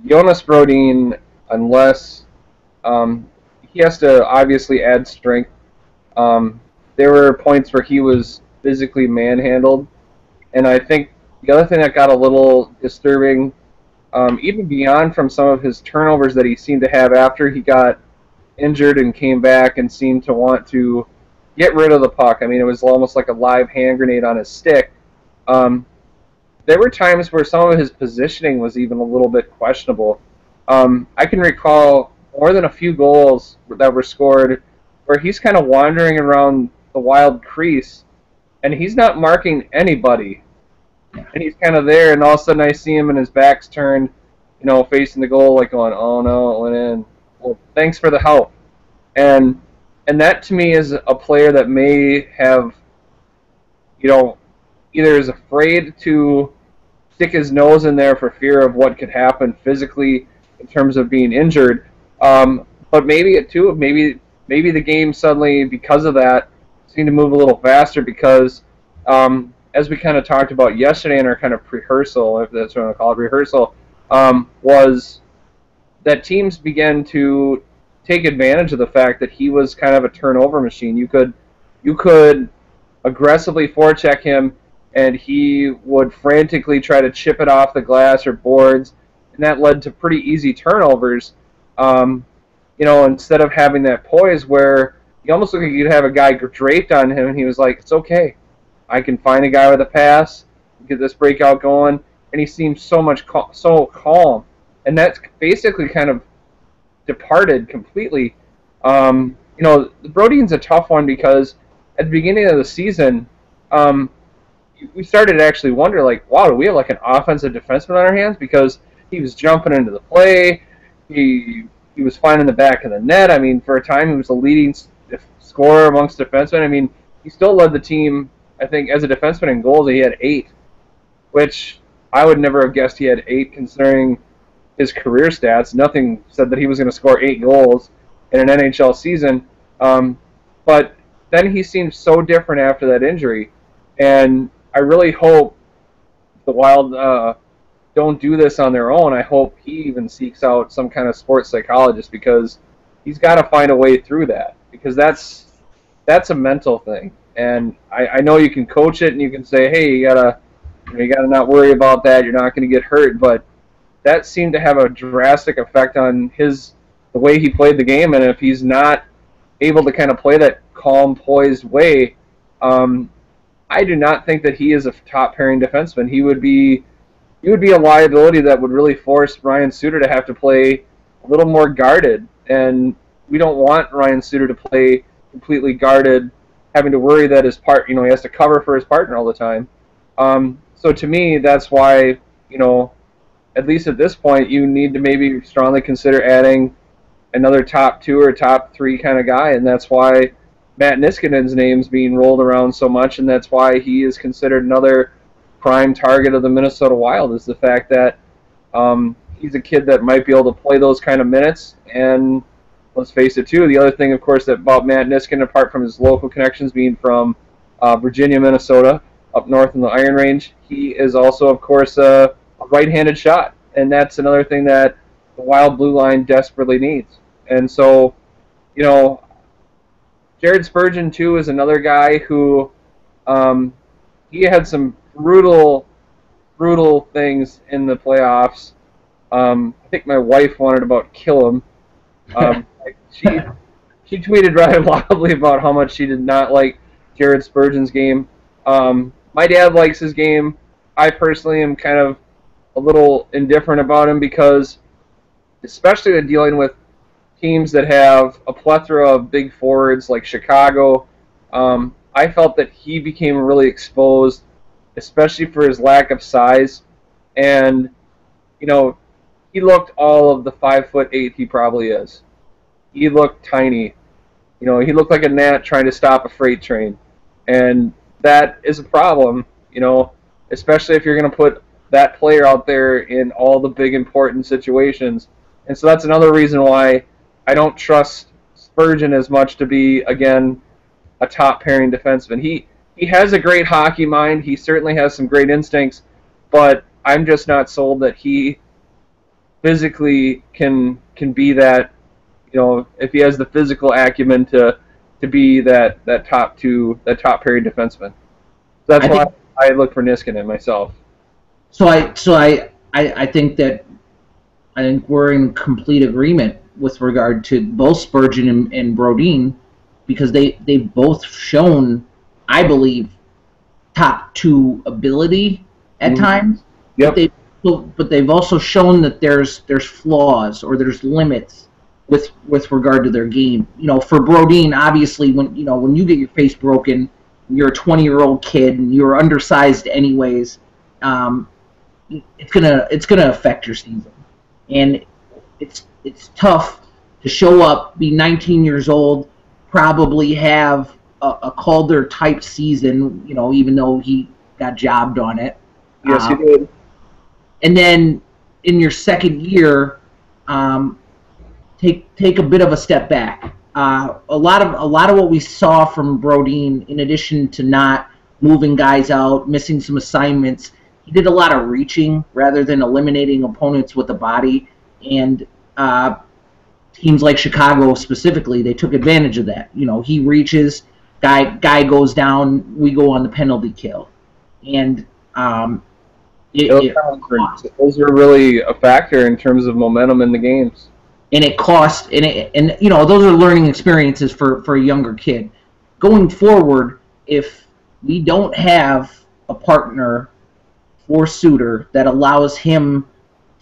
Brodin, unless he has to obviously add strength. There were points where he was physically manhandled, and I think the other thing that got a little disturbing, even beyond from some of his turnovers that he seemed to have after he got injured and came back and seemed to want to get rid of the puck. I mean, it was almost like a live hand grenade on his stick. There were times where some of his positioning was even a little bit questionable. I can recall more than a few goals that were scored where he's kind of wandering around the Wild crease, and he's not marking anybody. And he's kind of there, and all of a sudden I see him and his back's turned, facing the goal, like going, oh no, it went in. Well, thanks for the help. And that to me is a player that may have, either is afraid to stick his nose in there for fear of what could happen physically in terms of being injured. But maybe maybe the game suddenly, because of that, seem to move a little faster because, as we kind of talked about yesterday in our kind of rehearsal, if that's what I want to call it, rehearsal, was that teams began to take advantage of the fact that he was kind of a turnover machine. You could aggressively forecheck him, and he would frantically try to chip it off the glass or boards, and that led to pretty easy turnovers. Um, instead of having that poise where you almost look like you'd have a guy draped on him, and he was like, "It's okay, I can find a guy with a pass, get this breakout going," and he seemed so calm, and that's basically kind of departed completely. Brodeen's a tough one because at the beginning of the season, um, we started to actually wonder, like, wow, do we have like an offensive defenseman on our hands? Because he was jumping into the play, he was finding the back of the net. I mean, for a time, he was the leading scorer amongst defensemen. I mean, he still led the team. I think as a defenseman in goals, he had 8, which I would never have guessed he had 8 considering his career stats. Nothing said that he was going to score 8 goals in an NHL season. But then he seemed so different after that injury, and I really hope the Wild don't do this on their own. I hope he even seeks out some kind of sports psychologist because he's got to find a way through that because that's a mental thing. And I know you can coach it and you can say, hey, you gotta not worry about that. You're not going to get hurt, but that seemed to have a drastic effect on the way he played the game. And if he's not able to kind of play that calm, poised way, I do not think that he is a top pairing defenseman. He would be a liability that would really force Ryan Suter to have to play a little more guarded. And we don't want Ryan Suter to play completely guarded, having to worry that he has to cover for his partner all the time. So to me, that's why, at least at this point, you need to maybe strongly consider adding another top 2 or top 3 kind of guy, and that's why Matt Niskanen's name's being rolled around so much, and that's why he is considered another prime target of the Minnesota Wild, is the fact that he's a kid that might be able to play those kind of minutes. And let's face it, too, the other thing, of course, about Matt Niskanen, apart from his local connections being from Virginia, Minnesota, up north in the Iron Range, he is also, of course, a right-handed shot, and that's another thing that the Wild blue line desperately needs. And so, Jared Spurgeon, too, is another guy who he had some brutal things in the playoffs. I think my wife wanted to about kill him. She tweeted rather loudly about how much she did not like Jared Spurgeon's game. My dad likes his game. I personally am kind of a little indifferent about him because, especially when dealing with teams that have a plethora of big forwards like Chicago, I felt that he became really exposed, especially for his lack of size. And, he looked all of the 5'8" he probably is. He looked tiny. He looked like a gnat trying to stop a freight train. And that is a problem, especially if you're going to put that player out there in all the big important situations. And so that's another reason why I don't trust Spurgeon as much to be, again, a top pairing defenseman. He has a great hockey mind. He certainly has some great instincts, but I'm just not sold that he physically can be that, if he has the physical acumen to be that top pairing defenseman. So that's why I look for Niskanen myself. So I think we're in complete agreement with regard to both Spurgeon and Brodin, because they've both shown, I believe, top 2 ability at times. Yep. But they've also shown that there's flaws or there's limits with regard to their game. For Brodin, obviously, when you get your face broken, you're a 20-year-old kid and you're undersized anyways. It's gonna affect your season, and it's tough to show up, be 19 years old, probably have a Calder type season, even though he got jobbed on it. Yes, he did. And then in your second year, take a bit of a step back a lot of what we saw from Brodeen, in addition to not moving guys out, missing some assignments, he did a lot of reaching rather than eliminating opponents with the body. And teams like Chicago specifically, they took advantage of that. You know, he reaches, guy goes down, we go on the penalty kill, and those are really a factor in terms of momentum in the games. And it cost, and you know, those are learning experiences for a younger kid. Going forward, if we don't have a partner for Suter that allows him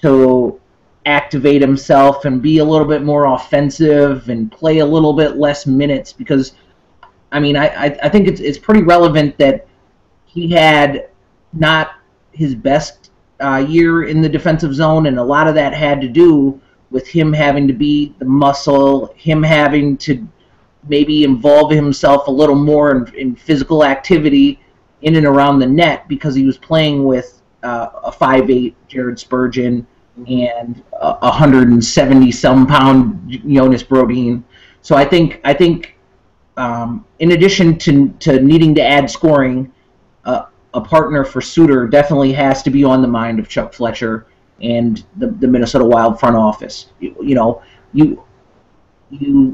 to activate himself and be a little bit more offensive and play a little bit less minutes, because I mean, I think it's pretty relevant that he had not his best year in the defensive zone, and a lot of that had to do with him having to be the muscle, him having to maybe involve himself a little more in physical activity in and around the net, because he was playing with a 5'8" Jared Spurgeon and 170-some pound Jonas Brodeen. So I think in addition to needing to add scoring, a partner for Suter definitely has to be on the mind of Chuck Fletcher and the Minnesota Wild front office. You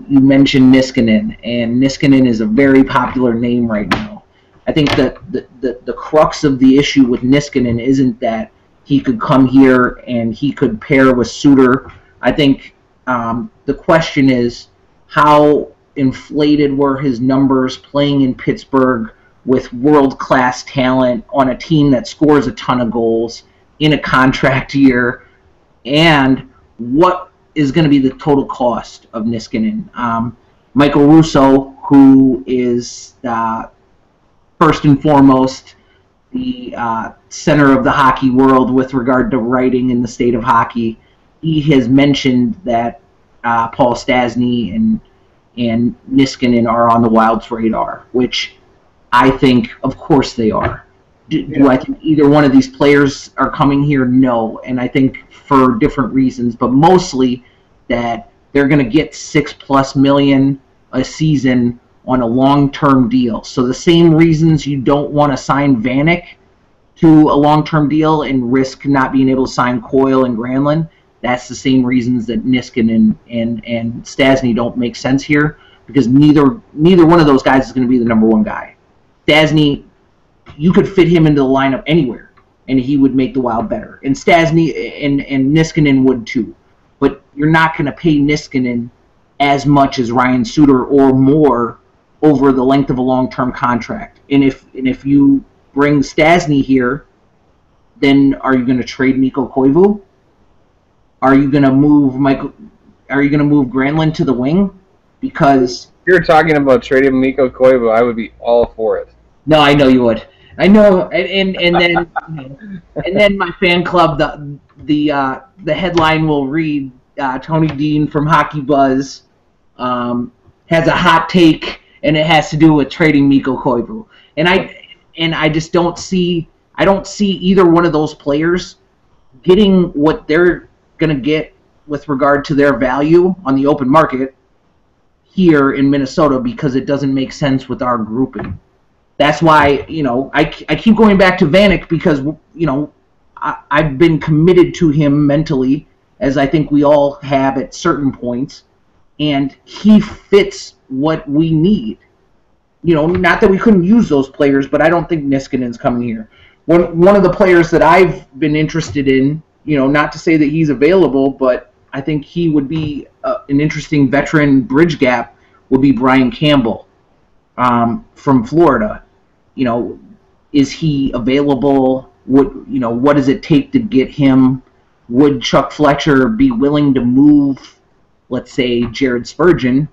mentioned Niskanen, and Niskanen is a very popular name right now. I think that the crux of the issue with Niskanen isn't that he could come here and he could pair with Suter. I think the question is, how inflated were his numbers playing in Pittsburgh with world-class talent on a team that scores a ton of goals in a contract year, and what is going to be the total cost of Niskanen? Michael Russo, who is first and foremost the center of the hockey world with regard to writing in the state of hockey, he has mentioned that Paul Stastny and Niskanen are on the Wild's radar, which I think, of course, they are. Do I think either one of these players are coming here? No, and I think for different reasons, but mostly that they're going to get $6+ million a season on a long-term deal. So the same reasons you don't want to sign Vanek to a long-term deal and risk not being able to sign Coyle and Granlund, that's the same reasons that Niskanen and Stastny don't make sense here, because neither one of those guys is going to be the number one guy. Stastny, you could fit him into the lineup anywhere, and he would make the Wild better. And Stastny and Niskanen would too. But you're not going to pay Niskanen as much as Ryan Suter or more over the length of a long-term contract. And if you bring Stastny here, then are you going to trade Mikko Koivu? Are you going to move Granlund to the wing? Because if you're talking about trading Mikko Koivu, I would be all for it. No, I know you would. I know, and then and then my fan club, the headline will read, Tony Dean from Hockey Buzz has a hot take, and it has to do with trading Mikko Koivu. And I just don't see either one of those players getting what they're going to get with regard to their value on the open market here in Minnesota, because it doesn't make sense with our grouping. That's why, I keep going back to Vanek, because, I've been committed to him mentally, as I think we all have at certain points, and he fits what we need. Not that we couldn't use those players, but I don't think Niskanen's coming here. One of the players that I've been interested in, not to say that he's available, but I think he would be an interesting veteran bridge gap, would be Brian Campbell from Florida. Is he available? What does it take to get him? Would Chuck Fletcher be willing to move, let's say, Jared Spurgeon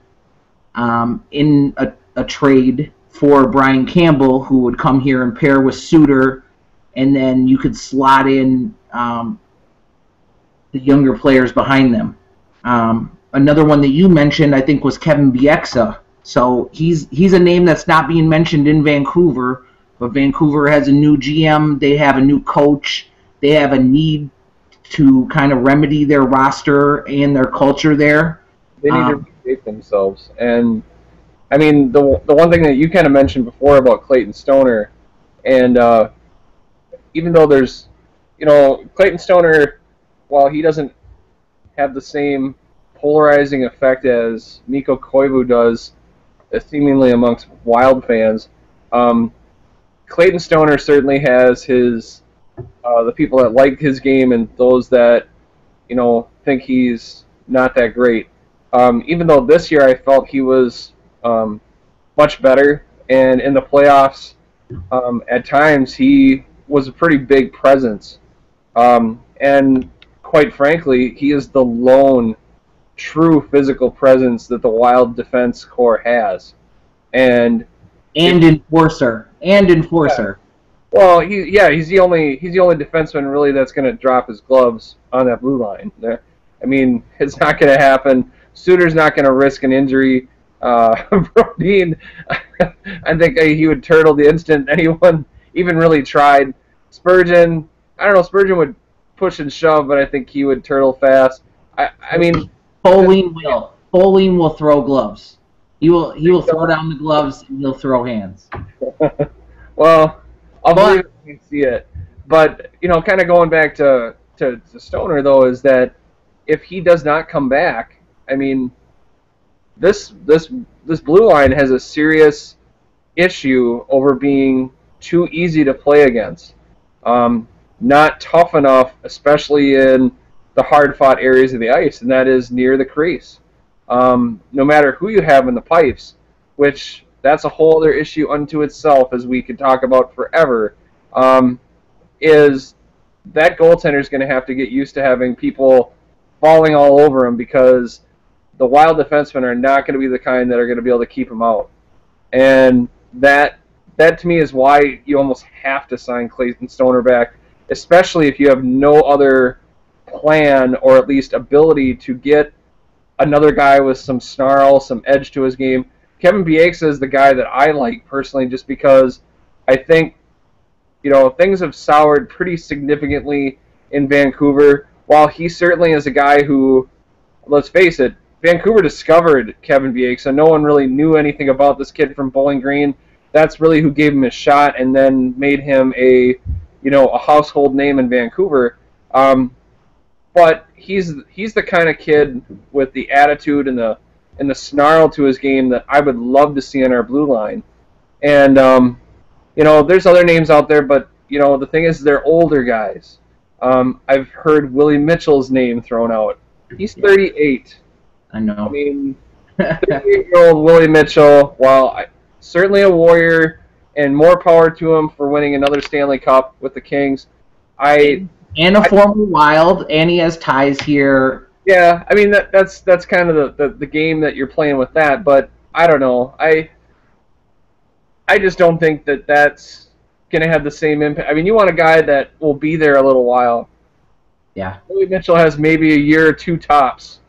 in a trade for Brian Campbell, who would come here and pair with Suter, and then you could slot in the younger players behind them? Another one that you mentioned, I think, was Kevin Bieksa. So he's a name that's not being mentioned in Vancouver, but Vancouver has a new GM, they have a new coach, they have a need to kind of remedy their roster and their culture there. They need to shape themselves. And I mean, the one thing that you kind of mentioned before about Clayton Stoner, and even though there's, Clayton Stoner, while he doesn't have the same polarizing effect as Mikko Koivu does, seemingly amongst Wild fans, um, Clayton Stoner certainly has his the people that like his game and those that think he's not that great. Even though this year I felt he was um, much better, and in the playoffs, at times he was a pretty big presence. And quite frankly, he is the lone true physical presence that the Wild defense core has. And if yeah, enforcer. well, he's the only defenseman really that's going to drop his gloves on that blue line. I mean, it's not going to happen. Suter's not going to risk an injury. Brodin, I think he would turtle the instant anyone even really tried. Spurgeon, I don't know. Spurgeon would push and shove, but I think he would turtle fast. I mean, Bowling will throw gloves. He will throw down the gloves and he'll throw hands. well, I'll believe it when you see it. But kind of going back to Stoner though, is that if he does not come back, I mean, this blue line has a serious issue over being too easy to play against. Not tough enough, especially in the hard-fought areas of the ice, and that is near the crease. No matter who you have in the pipes, which that's a whole other issue unto itself, as we could talk about forever, is that goaltender is going to have to get used to having people falling all over him, because the Wild defensemen are not going to be the kind that are going to be able to keep him out. And that to me is why you almost have to sign Clayton Stoner back, especially if you have no other plan or at least ability to get another guy with some snarl, some edge to his game. Kevin Bieksa is the guy that I like personally, just because I think things have soured pretty significantly in Vancouver. While he certainly is a guy who, let's face it, Vancouver discovered Kevin Bieksa. No one really knew anything about this kid from Bowling Green. That's really who gave him a shot and then made him a household name in Vancouver. But he's the kind of kid with the attitude and the snarl to his game that I would love to see in our blue line. And there's other names out there, but the thing is, they're older guys. I've heard Willie Mitchell's name thrown out. He's 38. I know. I mean, 38-year-old Willie Mitchell, while certainly a Warrior, and more power to him for winning another Stanley Cup with the Kings. And a former Wild, and he has ties here. Yeah, I mean that's kind of the game that you're playing with that, but I don't know. I just don't think that that's going to have the same impact. I mean, you want a guy that will be there a little while. Yeah. Willie Mitchell has maybe a year or two tops.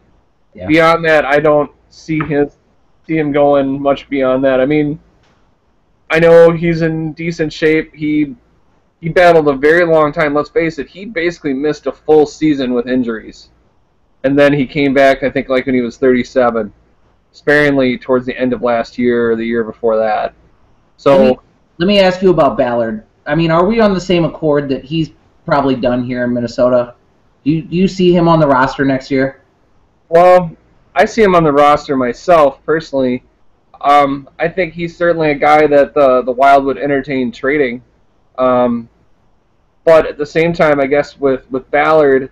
Yeah. Beyond that, I don't see him going much beyond that. I mean, I know he's in decent shape. He battled a very long time. Let's face it, he basically missed a full season with injuries. And then he came back, I think, like when he was 37, sparingly towards the end of last year or the year before that. So let me ask you about Ballard. I mean, are we on the same accord that he's probably done here in Minnesota? Do you see him on the roster next year? Well, I see him on the roster myself, personally. I think he's certainly a guy that the Wild would entertain trading. But at the same time, I guess with Ballard,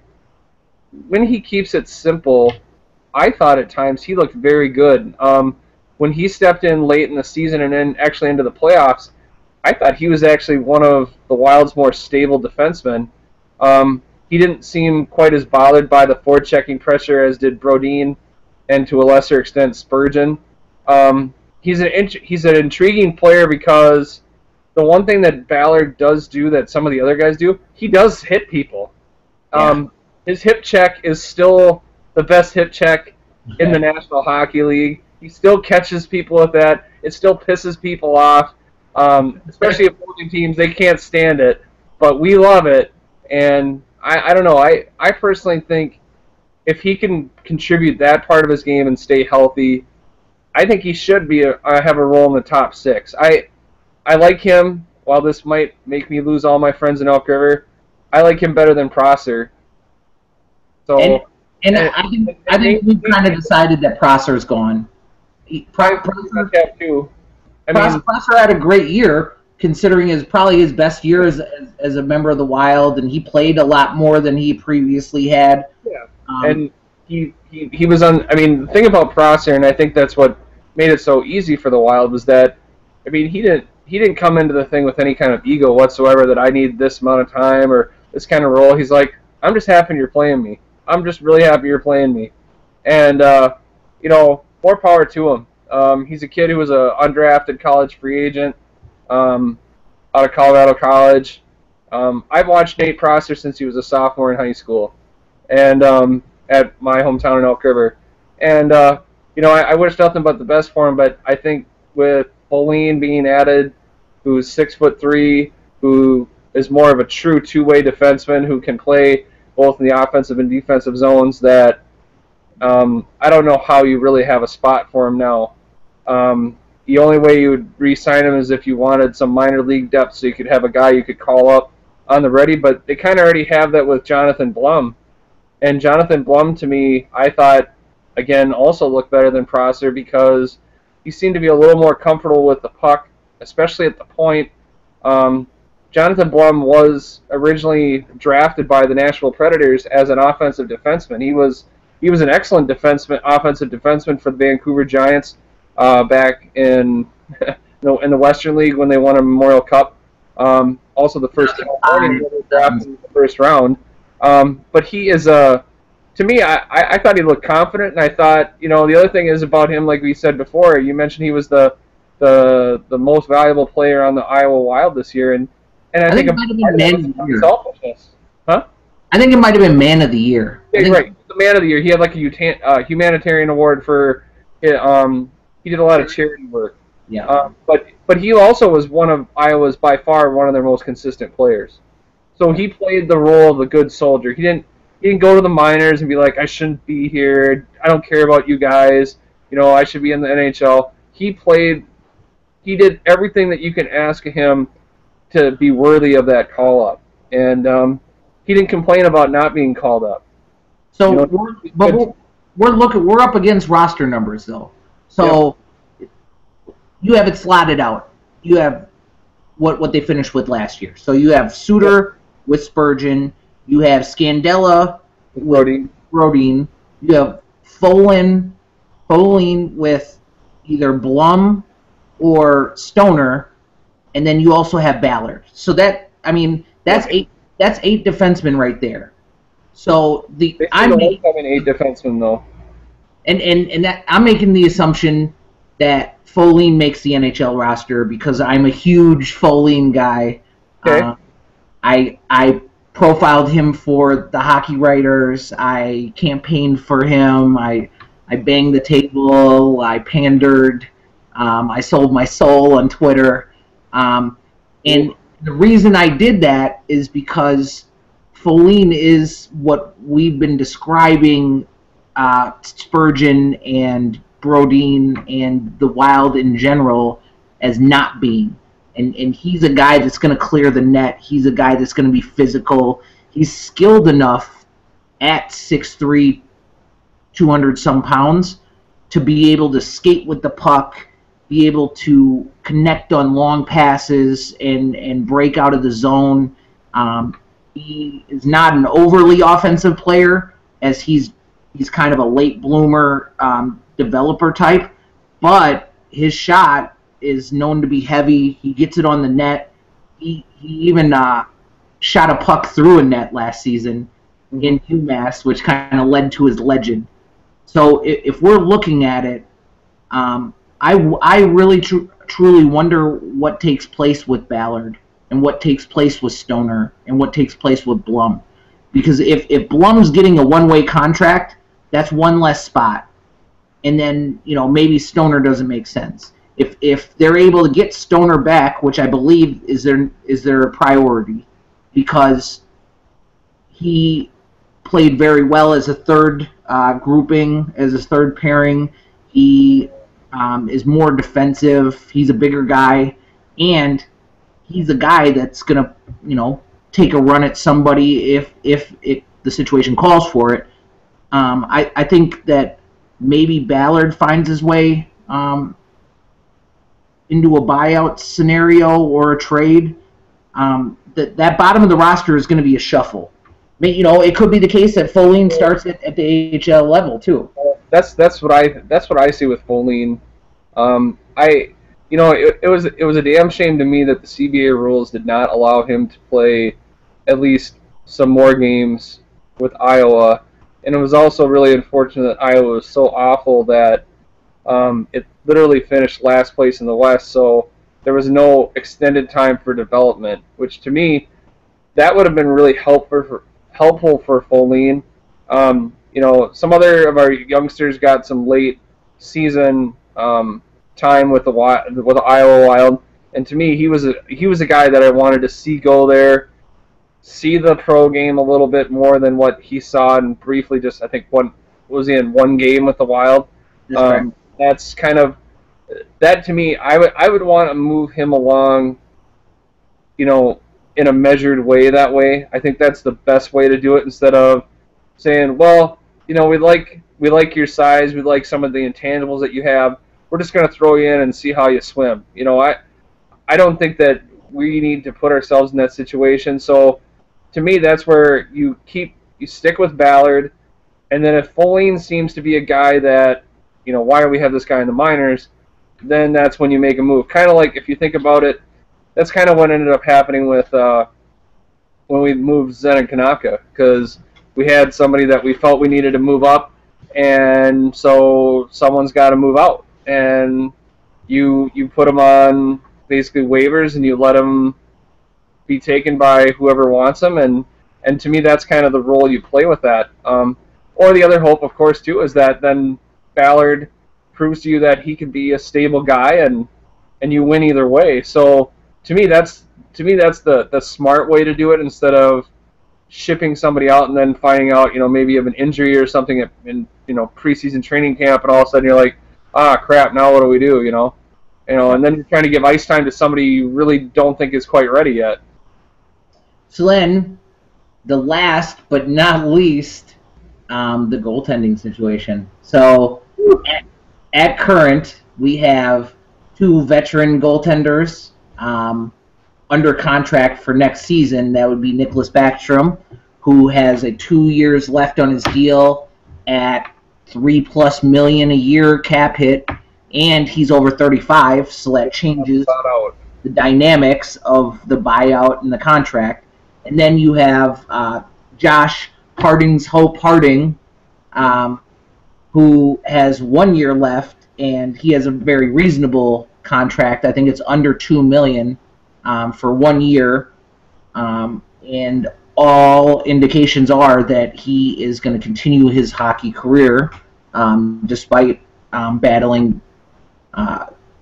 when he keeps it simple, I thought at times he looked very good. When he stepped in late in the season and then actually into the playoffs, I thought he was actually one of the Wild's more stable defensemen. He didn't seem quite as bothered by the forechecking pressure as did Brodin, and to a lesser extent Spurgeon. He's an intriguing player because the one thing that Ballard does do that some of the other guys do, he does hit people. His hip check is still the best hip check in the National Hockey League. He still catches people with that. It still pisses people off, especially opposing teams. They can't stand it, but we love it. And I don't know. I personally think if he can contribute that part of his game and stay healthy, I think he should be have a role in the top six. I like him. While this might make me lose all my friends in Elk River, I like him better than Prosser. And So, and and, I think we've kind of decided that Prosser's gone. Prosser, that too. I mean, Prosser had a great year, considering probably his best year as a member of the Wild, and he played a lot more than he previously had. yeah, and he was on. I mean, the thing about Prosser, and I think that's what made it so easy for the Wild, was that, I mean, he didn't come into the thing with any kind of ego whatsoever that I need this amount of time or this kind of role. He's like, I'm just happy you're playing me. I'm just really happy you're playing me, and more power to him. He's a kid who was an undrafted college free agent out of Colorado College. I've watched Nate Prosser since he was a sophomore in high school, and at my hometown in Elk River. And I wish nothing but the best for him. But I think with Folene being added, who's 6'3", who is more of a true two-way defenseman who can play both in the offensive and defensive zones, that I don't know how you really have a spot for him now. The only way you would re-sign him is if you wanted some minor league depth, so you could have a guy you could call up on the ready. But they kind of already have that with Jonathan Blum. And Jonathan Blum, to me, I thought, again, also looked better than Prosser because he seemed to be a little more comfortable with the puck, especially at the point. Jonathan Blum was originally drafted by the Nashville Predators as an offensive defenseman. He was an excellent offensive defenseman for the Vancouver Giants back in in the Western League when they won a Memorial Cup. Also, the first California draft in the first round. But he is to me, I thought he looked confident, and I thought, the other thing is about him, like we said before, you mentioned he was the most valuable player on the Iowa Wild this year, and I think it might have been man of the year. Selfishness, huh? I think it might have been man of the year. Yeah, right, the man of the year. He had like a humanitarian award for he did a lot of charity work. Yeah. But he also was one of Iowa's, by far, one of their most consistent players. So he played the role of the good soldier. He didn't go to the minors and be like, I shouldn't be here. I don't care about you guys. I should be in the NHL. He did everything that you can ask of him to be worthy of that call up. And he didn't complain about not being called up. So we're up against roster numbers though. So you have it slotted out. You have what they finished with last year. So you have Suter with Spurgeon. You have Scandella with Brodin. You have Folene with either Blum or Stoner, and then you also have Ballard. So that's eight defensemen right there. So I'm having 8 defensemen though. And that I'm making the assumption that Folene makes the NHL roster because I'm a huge Folene guy. Okay. I profiled him for the Hockey Writers. I campaigned for him. I banged the table. I pandered. I sold my soul on Twitter. And the reason I did that is because Folene is what we've been describing Spurgeon and Brodin and the Wild in general as not being. And he's a guy that's going to clear the net. He's a guy that's going to be physical. He's skilled enough at 6'3", 200-some pounds to be able to skate with the puck, be able to connect on long passes and break out of the zone. He is not an overly offensive player, as he's kind of a late bloomer developer type, but his shot is known to be heavy. He gets it on the net. He even shot a puck through a net last season in UMass, which kind of led to his legend. So if we're looking at it, I really truly wonder what takes place with Ballard and what takes place with Stoner and what takes place with Blum. Because if Blum's getting a one-way contract, that's one less spot. And then, maybe Stoner doesn't make sense. If they're able to get Stoner back, which I believe is their priority, because he played very well as a third grouping as his third pairing. He is more defensive. He's a bigger guy, and he's a guy that's gonna, take a run at somebody if the situation calls for it. I think that maybe Ballard finds his way into a buyout scenario or a trade. That bottom of the roster is going to be a shuffle. It could be the case that Foligno starts at the AHL level too. That's what I see with Foligno. It was a damn shame to me that the CBA rules did not allow him to play at least some more games with Iowa, and it was also really unfortunate that Iowa was so awful that it literally finished last place in the West, so there was no extended time for development, which to me, that would have been really helpful for Foligno. Some other of our youngsters got some late season time with the Iowa Wild, and to me, he was a guy that I wanted to see go there, see the pro game a little bit more than what he saw, and briefly just I think was he in one game with the Wild. That's kind of that to me. I would want to move him along, in a measured way. That way, I think that's the best way to do it instead of saying, well, we like your size, we like some of the intangibles that you have. We're just going to throw you in and see how you swim. I don't think that we need to put ourselves in that situation. So, to me, that's where you stick with Ballard, and then if Foligno seems to be a guy that, why do we have this guy in the minors? Then that's when you make a move. Kind of like, if you think about it, that's kind of what ended up happening with when we moved Zdeno Konopka, because we had somebody that we felt we needed to move up, and so someone's got to move out, and you put them on basically waivers, and you let them be taken by whoever wants them, and to me that's kind of the role you play with that. Or the other hope, of course, too, is that then Ballard proves to you that he can be a stable guy, and you win either way. So to me that's the smart way to do it, instead of shipping somebody out and then finding out maybe you have an injury or something in preseason training camp, and all of a sudden you're like, crap, now what do we do? And then you're trying to give ice time to somebody you really don't think is quite ready yet. So then, the last but not least, the goaltending situation. So at current, we have two veteran goaltenders under contract for next season. That would be Nicholas Backstrom, who has 2 years left on his deal at $3+ million a year cap hit, and he's over 35, so that changes the dynamics of the buyout and the contract. And then you have Josh Harding's Hope Harding, who has 1 year left, and he has a very reasonable contract. I think it's under $2 million for 1 year, and all indications are that he is going to continue his hockey career despite battling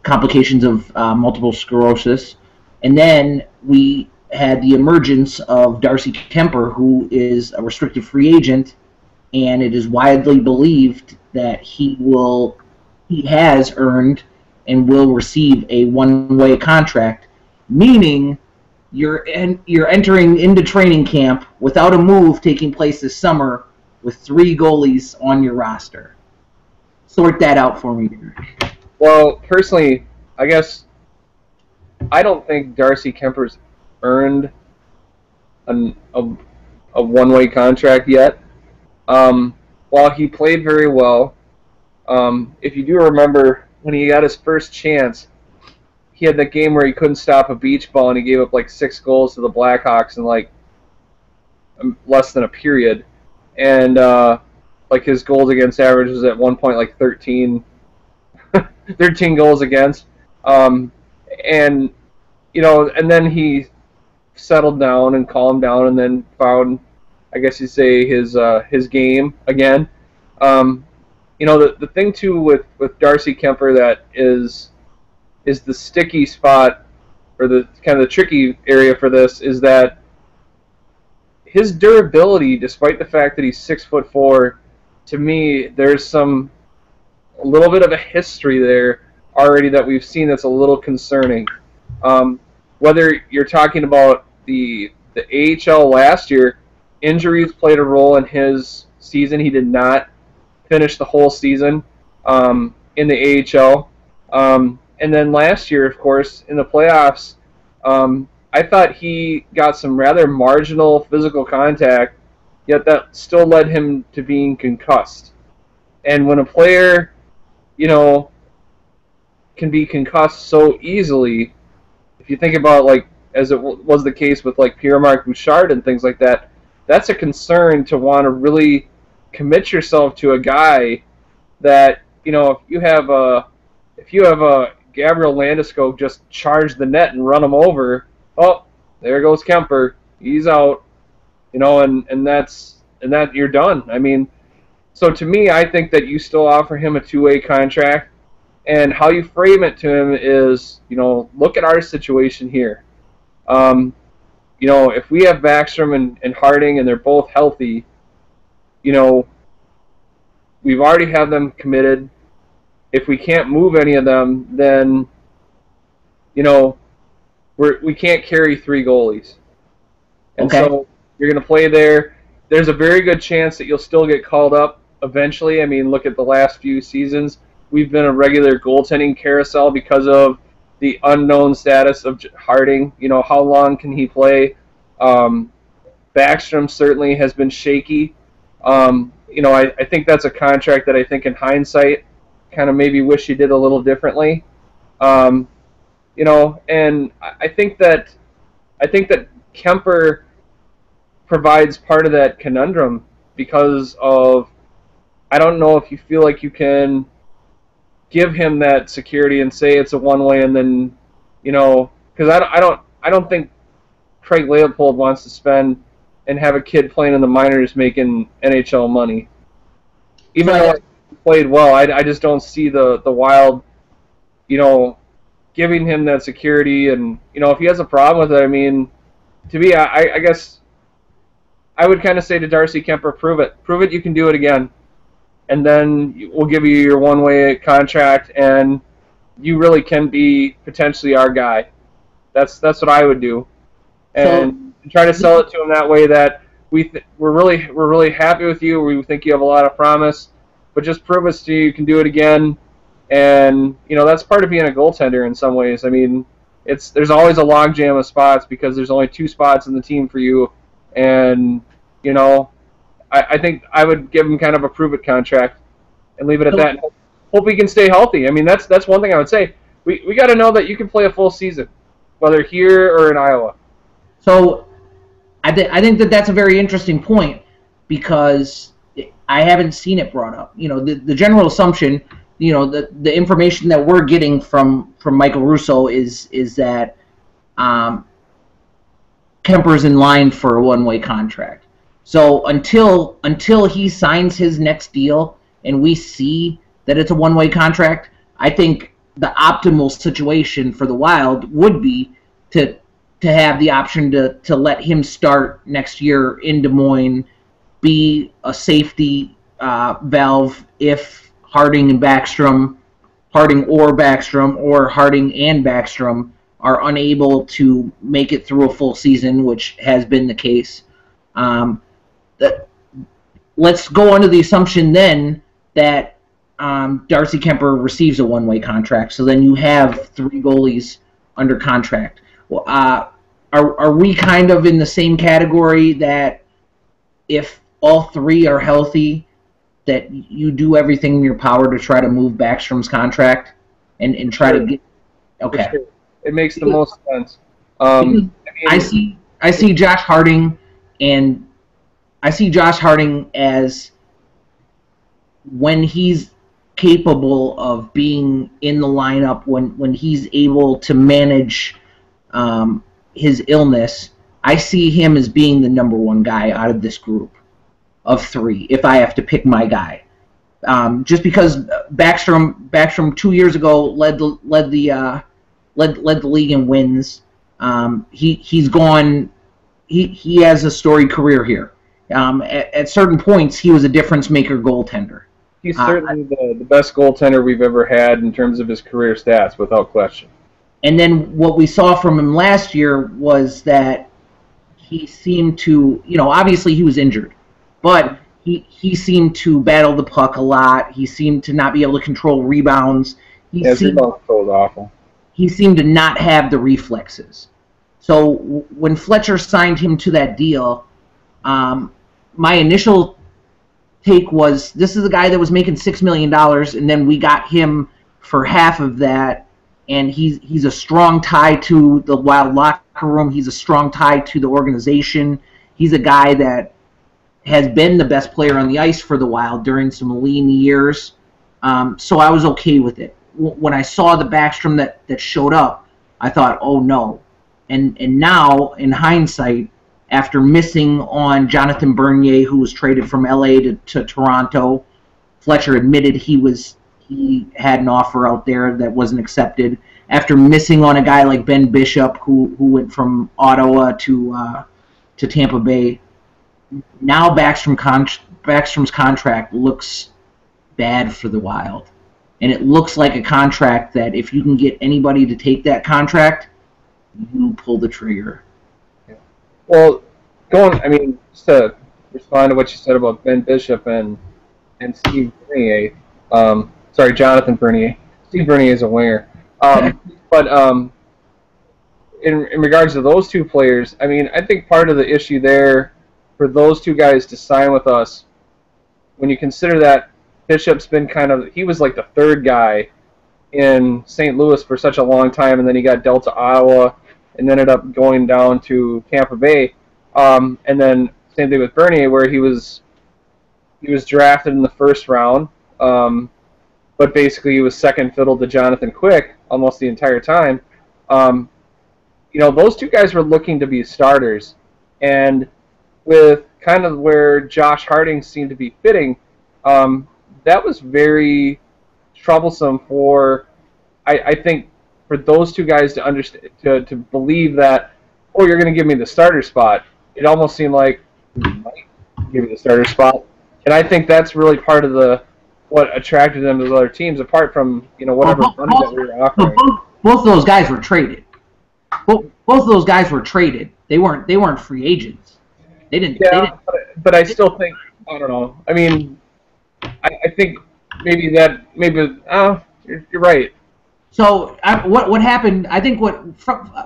complications of multiple sclerosis. And then we had the emergence of Darcy Kemper, who is a restricted free agent, and it is widely believed that he has earned and will receive a one-way contract, meaning you're entering into training camp without a move taking place this summer with 3 goalies on your roster. Sort that out for me, Derek. Well, personally, I guess I don't think Darcy Kemper's earned a one-way contract yet. While he played very well, if you do remember when he got his first chance, he had that game where he couldn't stop a beach ball and he gave up like 6 goals to the Blackhawks in like less than a period, and like his goals against average was at one point like 13 goals against, and and then he settled down and calmed down, and then found, I guess you'd say, his game again. The thing too with Darcy Kemper that is the sticky spot, or the kind of the tricky area for this, is that his durability, despite the fact that he's 6'4", to me, there's a little bit of a history there already that we've seen that's a little concerning. Um, Whether you're talking about the AHL last year, injuries played a role in his season. He did not finish the whole season in the AHL. And then last year, of course, in the playoffs, I thought he got some rather marginal physical contact, yet that still led him to being concussed. And when a player, you know, can be concussed so easily, if you think about like as it was the case with like Pierre-Marc Bouchard and things like that, that's a concern to want to really commit yourself to a guy that if you have a Gabriel Landeskog just charge the net and run him over, oh, there goes Kemper, he's out, and that you're done. I mean, so to me, I think that you still offer him a two-way contract, and how you frame it to him is, look at our situation here. If we have Backstrom and Harding and they're both healthy, we've already had them committed. If we can't move any of them, then, we can't carry three goalies. And Okay. so you're going to play there. There's a very good chance that you'll still get called up eventually. I mean, look at the last few seasons. We've been a regular goaltending carousel because of the unknown status of Harding. How long can he play? Backstrom certainly has been shaky. I think that's a contract that I think in hindsight kind of maybe wish he did a little differently. And I think that Kemper provides part of that conundrum because of, I don't know if you feel like you can give him that security and say it's a one-way and then, because I don't think Craig Leopold wants to spend and have a kid playing in the minors making NHL money. Even though he played well, I just don't see the Wild, giving him that security. And, if he has a problem with it, I mean, to me, I guess I would kind of say to Darcy Kemper, prove it. Prove it you can do it again. And then we'll give you your one-way contract, and you really can be potentially our guy. That's what I would do. And try to sell it to him that way, that we're really happy with you. We think you have a lot of promise, but just prove us to you can do it again. And that's part of being a goaltender in some ways. I mean, there's always a logjam of spots because there's only 2 spots in the team for you, and I think I would give him kind of a prove it contract and leave it at that. And hope he can stay healthy. I mean, that's one thing I would say. We got to know that you can play a full season, whether here or in Iowa. So I think that's a very interesting point because I haven't seen it brought up. The general assumption, the information that we're getting from Michael Russo is that Kemper's in line for a one-way contract. So until he signs his next deal and we see that it's a one-way contract, I think the optimal situation for the Wild would be to have the option to let him start next year in Des Moines, be a safety valve if Harding or Backstrom, or Harding and Backstrom are unable to make it through a full season, which has been the case. Let's go under the assumption then that Darcy Kemper receives a one-way contract, so then you have 3 goalies under contract. Well, are we kind of in the same category that if all 3 are healthy, that you do everything in your power to try to move Backstrom's contract and try to get? Okay, sure. It makes the most sense. I see Josh Harding, and I see Josh Harding as, when he's capable of being in the lineup, when he's able to manage his illness, I see him as being the number 1 guy out of this group of 3, if I have to pick my guy. Just because Backstrom 2 years ago led the league in wins. He's gone. He has a storied career here, At certain points, he was a difference-maker goaltender. He's certainly the best goaltender we've ever had in terms of his career stats, without question. And then what we saw from him last year was that he seemed to, obviously he was injured, but he seemed to battle the puck a lot. He seemed to not be able to control rebounds. His rebound control was awful. He seemed to not have the reflexes. So when Fletcher signed him to that deal, my initial take was, this is a guy that was making $6 million, and then we got him for half of that, and he's a strong tie to the Wild locker room. He's a strong tie to the organization. He's a guy that has been the best player on the ice for the Wild during some lean years. So I was okay with it. When I saw the Backstrom that showed up, I thought, oh no. And now, in hindsight, after missing on Jonathan Bernier, who was traded from LA to Toronto, Fletcher admitted he had an offer out there that wasn't accepted. After missing on a guy like Ben Bishop, who went from Ottawa to Tampa Bay, now Backstrom's contract looks bad for the Wild. And it looks like a contract that if you can get anybody to take that contract, you pull the trigger. Yeah. Well, just to respond to what you said about Ben Bishop and Steve Bernier, Jonathan Bernier. Steve Bernier is a winger. But in regards to those two players, I think part of the issue there for those two guys to sign with us, when you consider that Bishop's been he was like the third guy in St. Louis for such a long time, and then he got dealt to Ottawa and ended up going down to Tampa Bay. And then same thing with Bernier, where he was drafted in the first round, but basically he was second fiddle to Jonathan Quick almost the entire time. Those two guys were looking to be starters, and with kind of where Josh Harding seemed to be fitting, that was very troublesome for, I think, for those two guys to understand, to believe that, oh, you're going to give me the starter spot. It almost seemed like you might give me the starter spot, and I think that's really part of what attracted them to the other teams, apart from whatever money that we were offering. Both of those guys were traded. Both of those guys were traded. They weren't free agents. They didn't. But I still think, I don't know. I think maybe you're right. So what happened? I think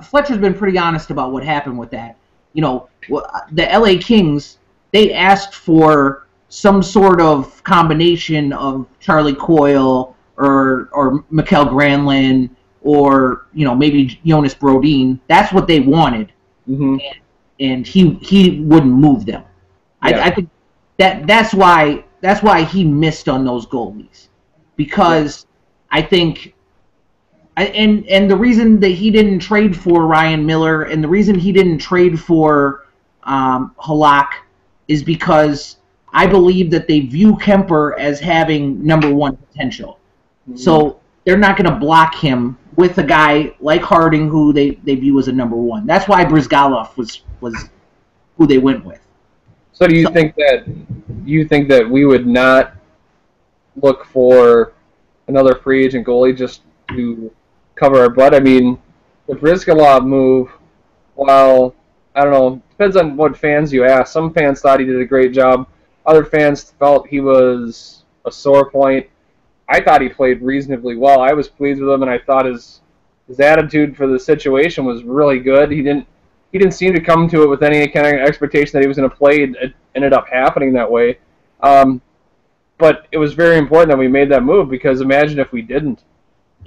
Fletcher's been pretty honest about what happened with that. The LA Kings, they asked for some sort of combination of Charlie Coyle or Mikael Granlund or maybe Jonas Brodin. That's what they wanted, and he wouldn't move them. Yeah. I think that's why he missed on those goalies, because I think. And the reason that he didn't trade for Ryan Miller and the reason he didn't trade for Halak is because I believe that they view Kemper as having #1 potential. Mm-hmm. So they're not going to block him with a guy like Harding, who they view as a #1. That's why Brizgalov was who they went with. So do you think that we would not look for another free agent goalie just to cover our butt? The Brizgalov move, while, I don't know, depends on what fans you ask. Some fans thought he did a great job. Other fans felt he was a sore point. I thought he played reasonably well. I was pleased with him, and I thought his attitude for the situation was really good. He didn't seem to come to it with any kind of expectation that he was going to play. It ended up happening that way. But it was very important that we made that move, because imagine if we didn't.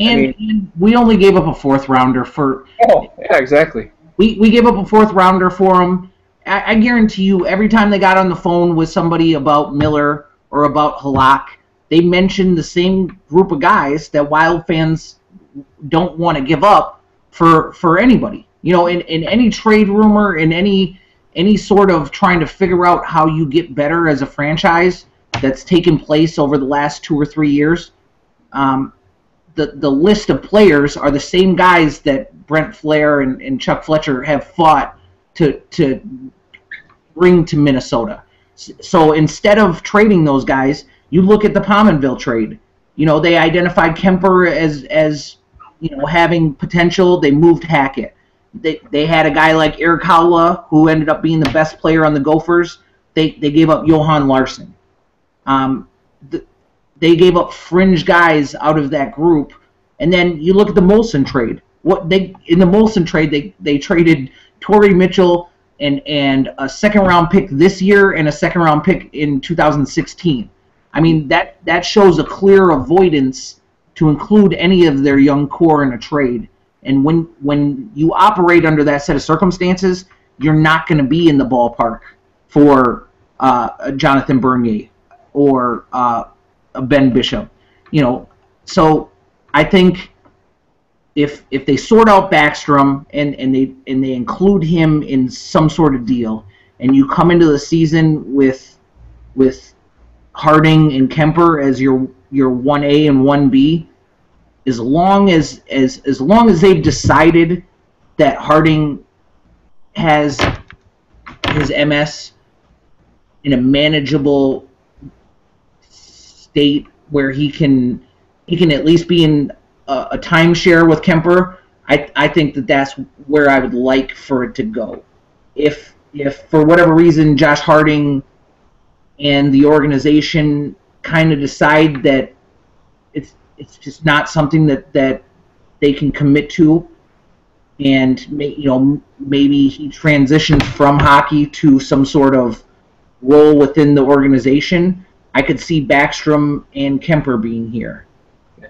And we only gave up a 4th rounder for... Oh, yeah, exactly. We gave up a 4th rounder for him. I guarantee you, every time they got on the phone with somebody about Miller or about Halak, they mentioned the same group of guys that Wild fans don't want to give up for anybody. In any trade rumor, in any sort of trying to figure out how you get better as a franchise that's taken place over the last 2 or 3 years, the list of players are the same guys that Brent Flair and Chuck Fletcher have fought to bring to Minnesota. So instead of trading those guys, you look at the Pominville trade. They identified Kemper as having potential. They moved Hackett. They had a guy like Eric Howla, who ended up being the best player on the Gophers. They gave up Johan Larson. They gave up fringe guys out of that group. And then you look at the Molson trade. In the Molson trade, they traded Torrey Mitchell and a second-round pick this year and a second-round pick in 2016. I mean, that shows a clear avoidance to include any of their young core in a trade. And when you operate under that set of circumstances, you're not going to be in the ballpark for Jonathan Bernier or Ben Bishop. So I think if they sort out Backstrom and they include him in some sort of deal, and you come into the season with Harding and Kemper as your 1A and 1B, as long as they've decided that Harding has his MS in a manageable state where he can at least be in a timeshare with Kemper, I think that's where I would like for it to go. If for whatever reason Josh Harding and the organization kind of decide that it's just not something that they can commit to, and maybe he transitions from hockey to some sort of role within the organization, I could see Backstrom and Kemper being here.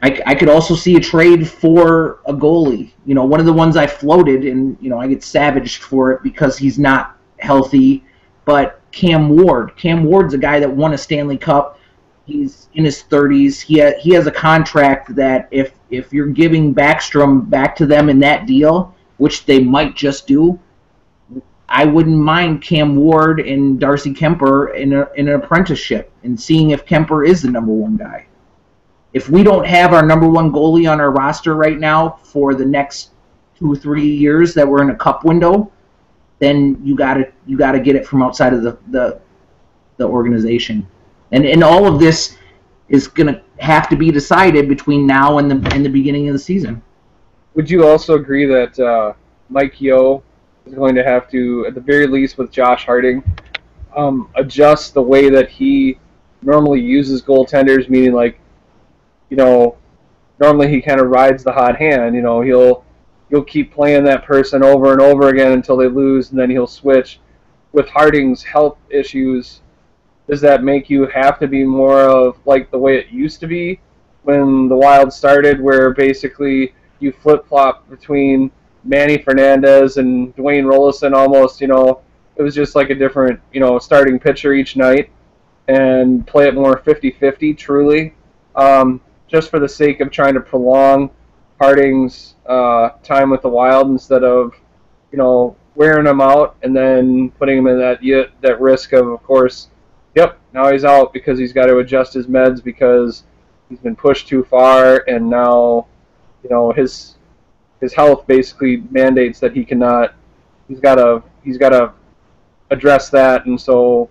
I could also see a trade for a goalie. One of the ones I floated, and I get savaged for it because he's not healthy, but Cam Ward. Cam Ward's a guy that won a Stanley Cup. He's in his 30s. He has a contract that if you're giving Backstrom back to them in that deal, which they might just do, I wouldn't mind Cam Ward and Darcy Kemper in an apprenticeship and seeing if Kemper is the number one guy. If we don't have our number one goalie on our roster right now for the next 2 or 3 years that we're in a cup window, then you gotta get it from outside of the organization. And all of this is going to have to be decided between now and the beginning of the season. Would you also agree that Mike Yeo is going to have to, at the very least with Josh Harding, adjust the way that he normally uses goaltenders, meaning normally he kind of rides the hot hand. He'll keep playing that person over and over again until they lose, and then he'll switch. With Harding's health issues, does that make you have to be more of like the way it used to be when the Wild started, where basically you flip-flop between Manny Fernandez and Dwayne Rollison almost, it was just like a different, starting pitcher each night, and play it more 50-50 truly, just for the sake of trying to prolong Harding's time with the Wild instead of, wearing him out and then putting him in that risk of course, yep, now he's out because he's got to adjust his meds because he's been pushed too far, and now, his health basically mandates that he cannot. He's got to address that, and so,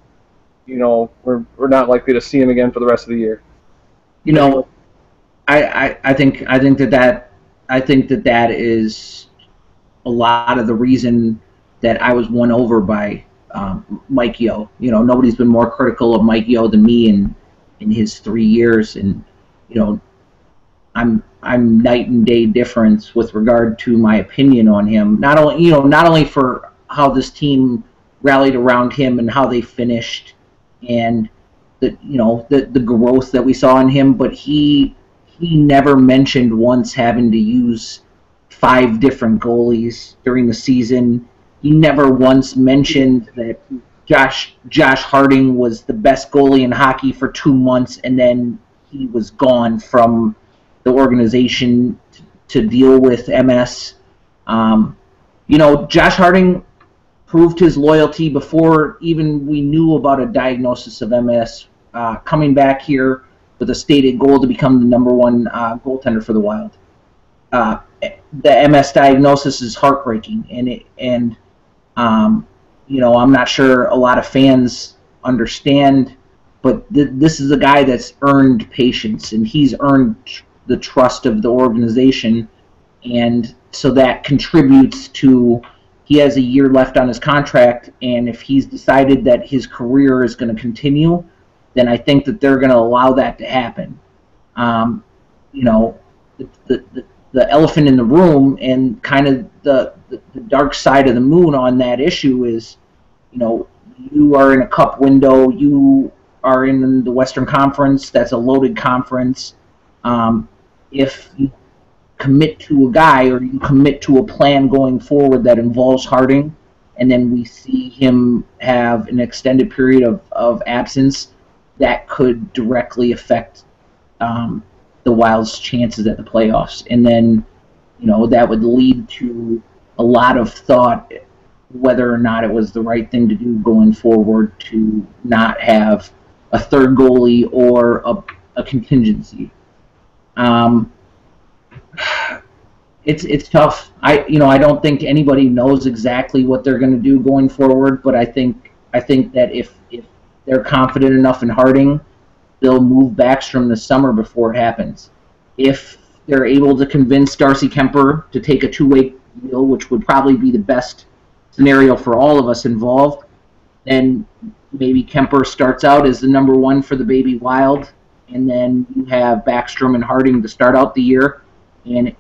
we're not likely to see him again for the rest of the year. I think that is a lot of the reason that I was won over by Mike Yeo. Nobody's been more critical of Mike Yeo than me in his 3 years, and I'm night and day difference with regard to my opinion on him. Not only for how this team rallied around him and how they finished, and the growth that we saw in him, but he never mentioned once having to use 5 different goalies during the season. He never once mentioned that Josh Harding was the best goalie in hockey for 2 months, and then he was gone from the organization to deal with MS. Josh Harding proved his loyalty before even we knew about a diagnosis of MS, coming back here with a stated goal to become the number one goaltender for the Wild. The MS diagnosis is heartbreaking, and I'm not sure a lot of fans understand. But this is a guy that's earned patience, and he's earned the trust of the organization, and so that contributes to he has a year left on his contract, and if he's decided that his career is going to continue, then I think that they're going to allow that to happen. You know, the elephant in the room and kind of the dark side of the moon on that issue is, you know, you are in a cup window, you are in the Western Conference, that's a loaded conference. If you commit to a guy or you commit to a plan going forward that involves Harding, and then we see him have an extended period of absence, that could directly affect the Wild's chances at the playoffs. And then, you know, that would lead to a lot of thought whether or not it was the right thing to do going forward to not have a third goalie or a contingency. It's tough. I don't think anybody knows exactly what they're going to do going forward, but I think that if they're confident enough in Harding, they'll move Backstrom this summer before it happens. If they're able to convince Darcy Kemper to take a two-way deal, which would probably be the best scenario for all of us involved, then maybe Kemper starts out as the number one for the Baby Wild, and then you have Backstrom and Harding to start out the year, and it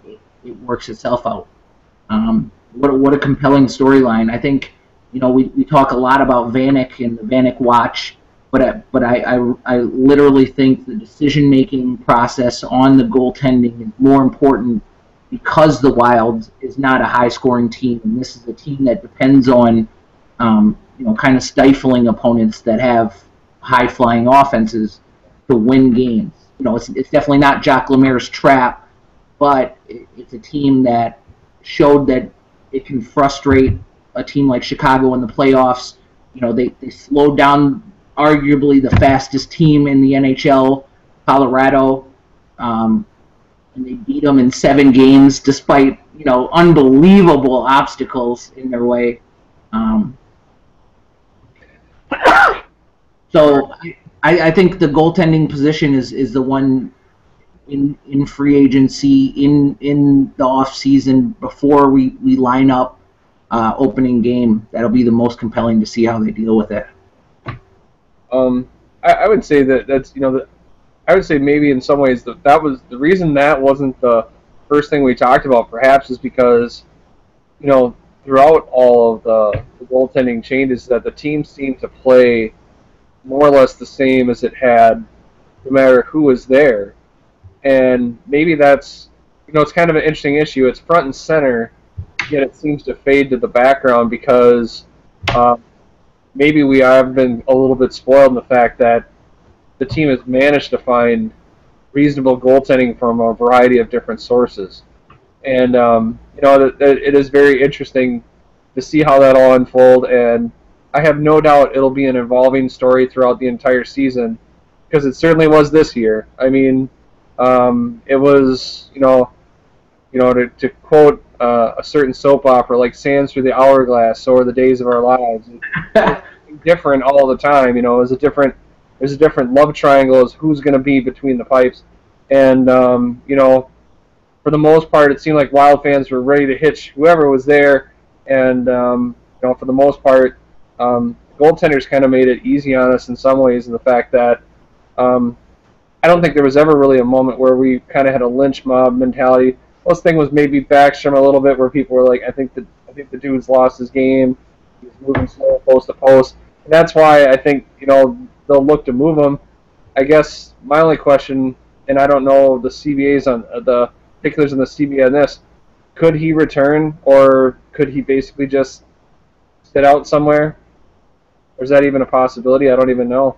works itself out. What a compelling storyline. I think, you know, we talk a lot about Vanek and the Vanek watch, but I literally think the decision-making process on the goaltending is more important because the Wild is not a high-scoring team, and this is a team that depends on kind of stifling opponents that have high-flying offenses to win games. You know, it's definitely not Jacques Lemaire's trap, but it's a team that showed that it can frustrate a team like Chicago in the playoffs. You know, they slowed down arguably the fastest team in the NHL, Colorado, and they beat them in 7 games despite, you know, unbelievable obstacles in their way. So I think the goaltending position is the one in free agency, in the off season, before we line up opening game. That'll be the most compelling to see how they deal with it. I would say that's, you know, I would say maybe in some ways that was the reason that wasn't the first thing we talked about, perhaps, is because, you know, throughout all of the goaltending changes, that the team seemed to play more or less the same as it had, no matter who was there. And maybe that's, you know, it's kind of an interesting issue. It's front and center, yet it seems to fade to the background because maybe we have been a little bit spoiled in the fact that the team has managed to find reasonable goaltending from a variety of different sources. And, you know, it is very interesting to see how that all unfold. And I have no doubt it'll be an evolving story throughout the entire season, because it certainly was this year. I mean, it was, to quote a certain soap opera, like sands through the hourglass, so are the days of our lives. It's different all the time. You know, there's a different love triangle as who's going to be between the pipes. And, you know, for the most part, it seemed like Wild fans were ready to hitch whoever was there. And, you know, for the most part, goaltenders kind of made it easy on us in some ways, in the fact that I don't think there was ever really a moment where we kind of had a lynch mob mentality. This thing was maybe Backstrom a little bit, where people were like, I think the dude's lost his game. He's moving slow post to post. And that's why I think, you know, they'll look to move him. I guess my only question, and I don't know the CBAs on the particulars in the CBA on this, could he return, or could he basically just sit out somewhere? Or is that even a possibility? I don't even know.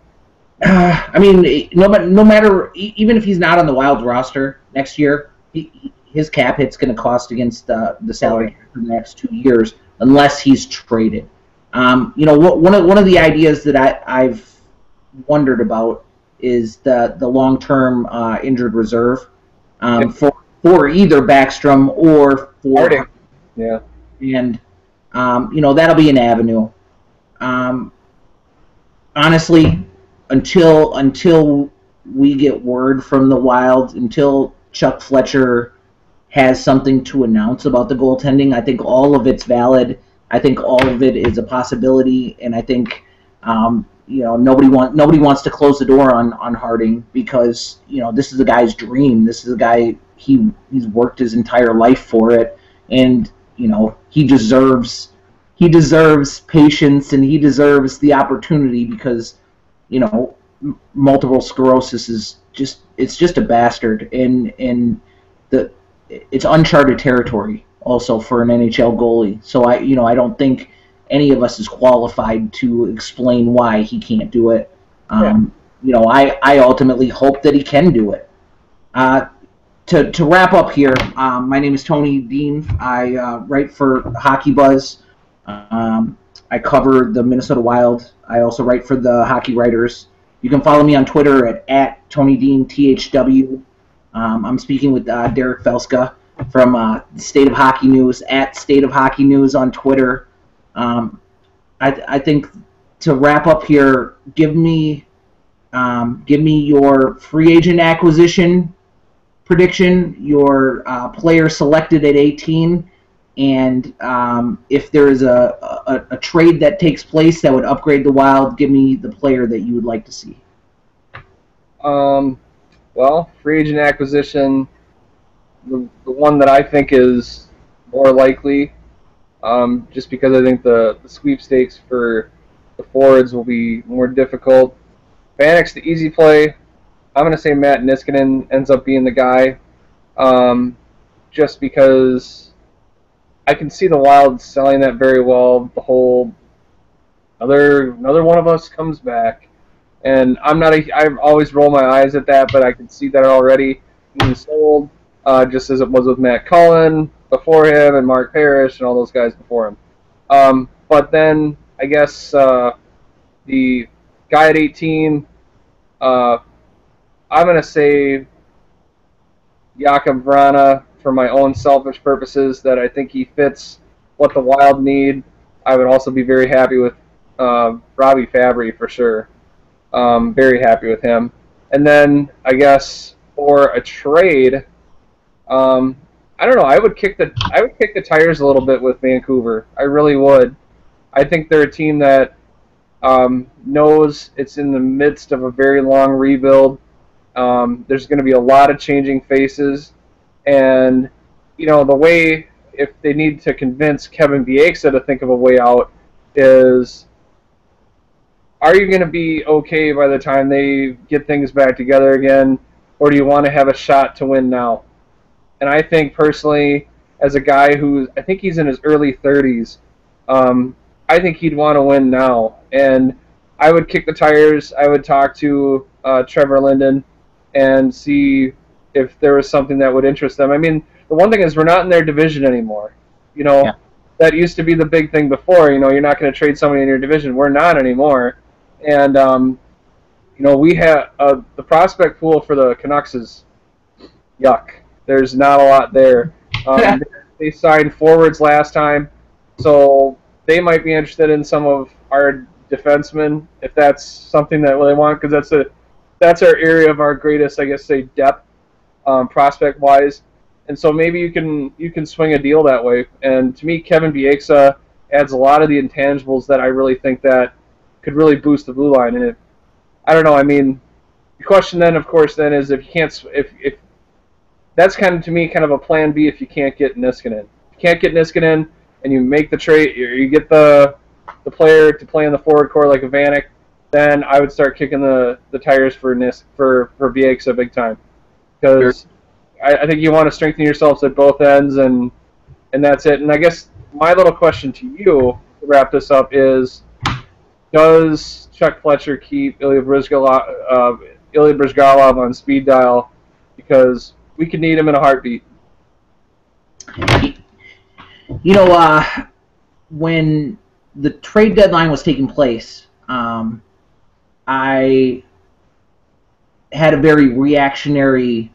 I mean, no matter, even if he's not on the Wild's roster next year, his cap hit's going to cost against the salary for the next 2 years, unless he's traded. You know, one of the ideas that I've wondered about is the long-term injured reserve for either Backstrom or for Harding. Yeah. And you know, that'll be an avenue. honestly, until we get word from the Wild, until Chuck Fletcher has something to announce about the goaltending, I think all of it's valid. I think all of it is a possibility, and I think nobody wants to close the door on Harding, because this is a guy's dream. This is a guy he's worked his entire life for it, and he deserves patience, and he deserves the opportunity, because multiple sclerosis is just a bastard, and it's uncharted territory also for an NHL goalie. So I don't think any of us is qualified to explain why he can't do it. I ultimately hope that he can do it. To wrap up here, my name is Tony Dean. I write for Hockey Buzz. I cover the Minnesota Wild. I also write for the Hockey Writers. You can follow me on Twitter at TonyDeanTHW. I'm speaking with Derek Felska from State of Hockey News, at State of Hockey News on Twitter. I think, to wrap up here, give me your free agent acquisition prediction, your player selected at 18, and if there is a trade that takes place that would upgrade the Wild, give me the player that you would like to see. Well, free agent acquisition, the one that I think is more likely, just because I think the sweepstakes for the forwards will be more difficult. Vanek's the easy play. I'm going to say Matt Niskanen ends up being the guy, just because I can see the Wild selling that very well. The whole another one of us comes back. And I always roll my eyes at that, but I can see that already being sold, just as it was with Matt Cullen before him and Mark Parrish and all those guys before him. But then I guess the guy at 18, I'm going to say Jakub Vrana for my own selfish purposes, that I think he fits what the Wild need. I would also be very happy with Robbie Fabry for sure. Very happy with him. And then I guess for a trade, I don't know. I would kick the tires a little bit with Vancouver. I really would. I think they're a team that knows it's in the midst of a very long rebuild. There's going to be a lot of changing faces, and the way, if they need to convince Kevin Bieksa to think of a way out, is, are you going to be okay by the time they get things back together again, or do you want to have a shot to win now? And I think personally, as a guy I think he's in his early 30s, I think he'd want to win now. And I would kick the tires. I would talk to Trevor Linden and see if there was something that would interest them. I mean, the one thing is, we're not in their division anymore. Yeah. That used to be the big thing before. You're not going to trade somebody in your division. We're not anymore. And, we have the prospect pool for the Canucks is yuck. There's not a lot there. They signed forwards last time, so they might be interested in some of our defensemen, if that's something that they want, because that's our area of our greatest, I guess, say, depth, prospect-wise. And so maybe you can swing a deal that way. And to me, Kevin Bieksa adds a lot of the intangibles that I really think that could really boost the blue line. And I don't know. I mean, the question then, of course, then is, if you can't, if that's kind of, to me, kind of a plan B if you can't get Niskanen. If you can't get Niskanen and you make the trade, or you get the player to play in the forward core like a Vanek, then I would start kicking the tires for Bieksa big time, because I think you want to strengthen yourselves at both ends, and that's it. And I guess my little question to you to wrap this up is, does Chuck Fletcher keep Ilya Bryzgalov on speed dial, because we could need him in a heartbeat? When the trade deadline was taking place, I had a very reactionary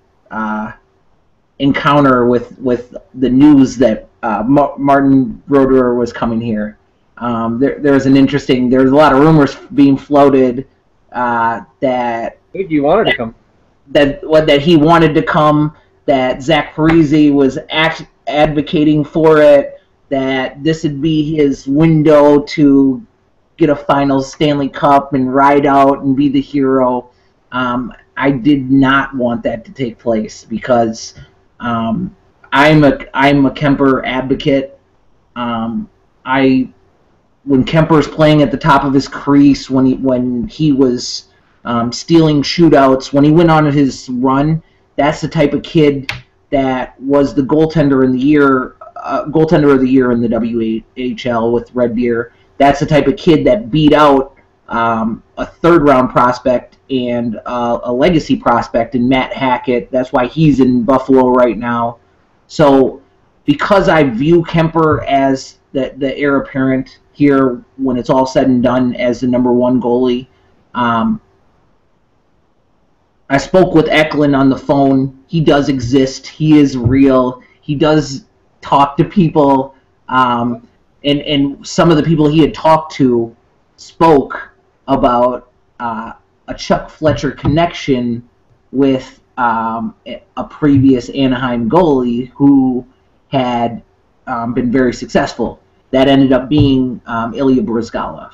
encounter with the news that Martin Brodeur was coming here. There's a lot of rumors being floated that I think you wanted to come. that he wanted to come, that Zach Parise was advocating for it, that this would be his window to get a Finals Stanley Cup and ride out and be the hero. I did not want that to take place because I'm a Kemper advocate. I When Kemper's playing at the top of his crease, when he was stealing shootouts, when he went on his run, that's the type of kid that was the goaltender of the year in the WHL with Red Deer. That's the type of kid that beat out a third-round prospect and a legacy prospect in Matt Hackett. That's why he's in Buffalo right now. So because I view Kemper as the heir apparent here when it's all said and done as the number one goalie, I spoke with Eklund on the phone. He does exist. He is real. He does talk to people. And some of the people he had talked to spoke about a Chuck Fletcher connection with a previous Anaheim goalie who had been very successful. That ended up being Ilya Bryzgalov.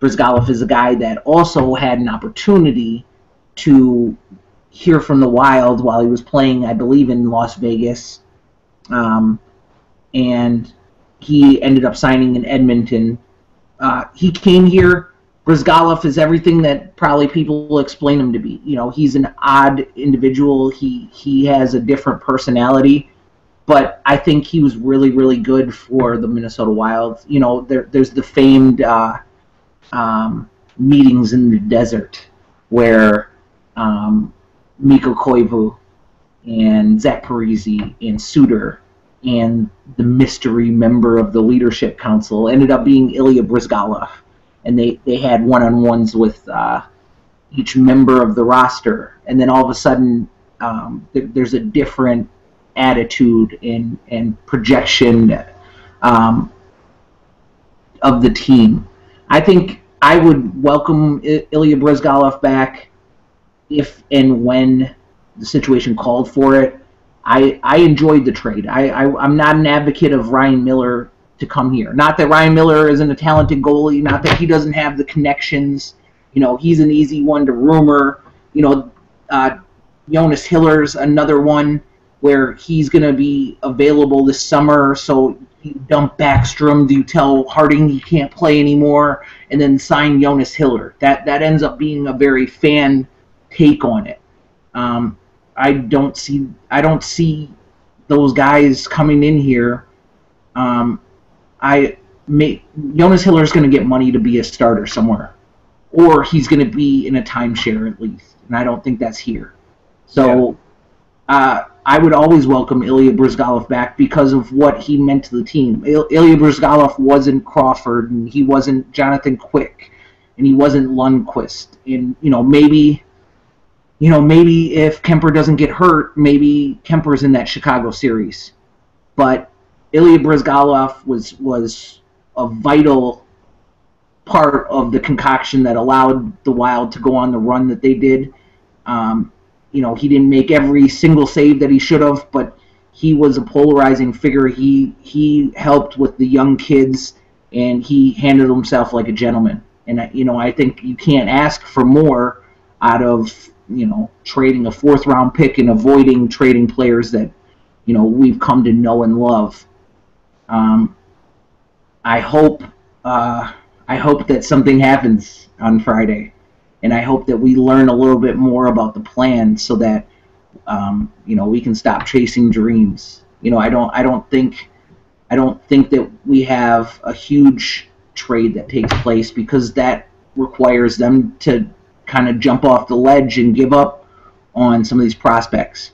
Bryzgalov is a guy that also had an opportunity to hear from the Wild while he was playing, I believe, in Las Vegas. And he ended up signing in Edmonton. He came here. Bryzgalov is everything that probably people explain him to be. You know, he's an odd individual. He has a different personality. But I think he was really, really good for the Minnesota Wild. You know, there's the famed meetings in the desert where Mikko Koivu and Zach Parise and Suter and the mystery member of the leadership council ended up being Ilya Bryzgalov. And they had one-on-ones with each member of the roster. And then all of a sudden, there's a different attitude and projection of the team. I think I would welcome Ilya Bryzgalov back if and when the situation called for it. I enjoyed the trade. I'm not an advocate of Ryan Miller to come here. Not that Ryan Miller isn't a talented goalie, not that he doesn't have the connections. You know, he's an easy one to rumor. You know, Jonas Hiller's another one where he's going to be available this summer, so you dump Backstrom, you tell Harding he can't play anymore, and then sign Jonas Hiller. That ends up being a very fan take on it. I don't see those guys coming in here. Jonas Hiller is going to get money to be a starter somewhere, or he's going to be in a timeshare at least, and I don't think that's here. So I would always welcome Ilya Bryzgalov back because of what he meant to the team. Ilya Bryzgalov wasn't Crawford, and he wasn't Jonathan Quick, and he wasn't Lundqvist. And maybe if Kemper doesn't get hurt, maybe Kemper's in that Chicago series. But Ilya Bryzgalov was a vital part of the concoction that allowed the Wild to go on the run that they did. He didn't make every single save that he should have, but he was a polarizing figure. He helped with the young kids, and he handled himself like a gentleman. And I think you can't ask for more out of trading a fourth-round pick and avoiding trading players that we've come to know and love. I hope that something happens on Friday, and I hope that we learn a little bit more about the plan so that we can stop chasing dreams. I don't think that we have a huge trade that takes place because that requires them to kind of jump off the ledge and give up on some of these prospects.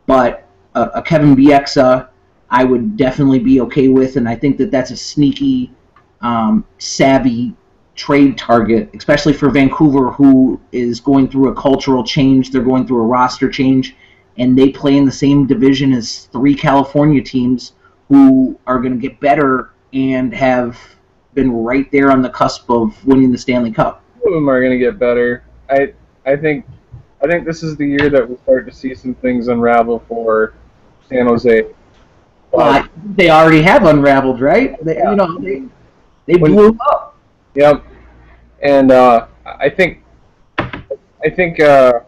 But a Kevin Bieksa, I would definitely be okay with, and I think that that's a sneaky, savvy trade target, especially for Vancouver, who is going through a cultural change. They're going through a roster change, and they play in the same division as 3 California teams who are going to get better and have been right there on the cusp of winning the Stanley Cup. Some of them are going to get better. I think this is the year that we'll start to see some things unravel for San Jose. Well, they already have unraveled, right? Yeah. They blew up. Yep. And I think I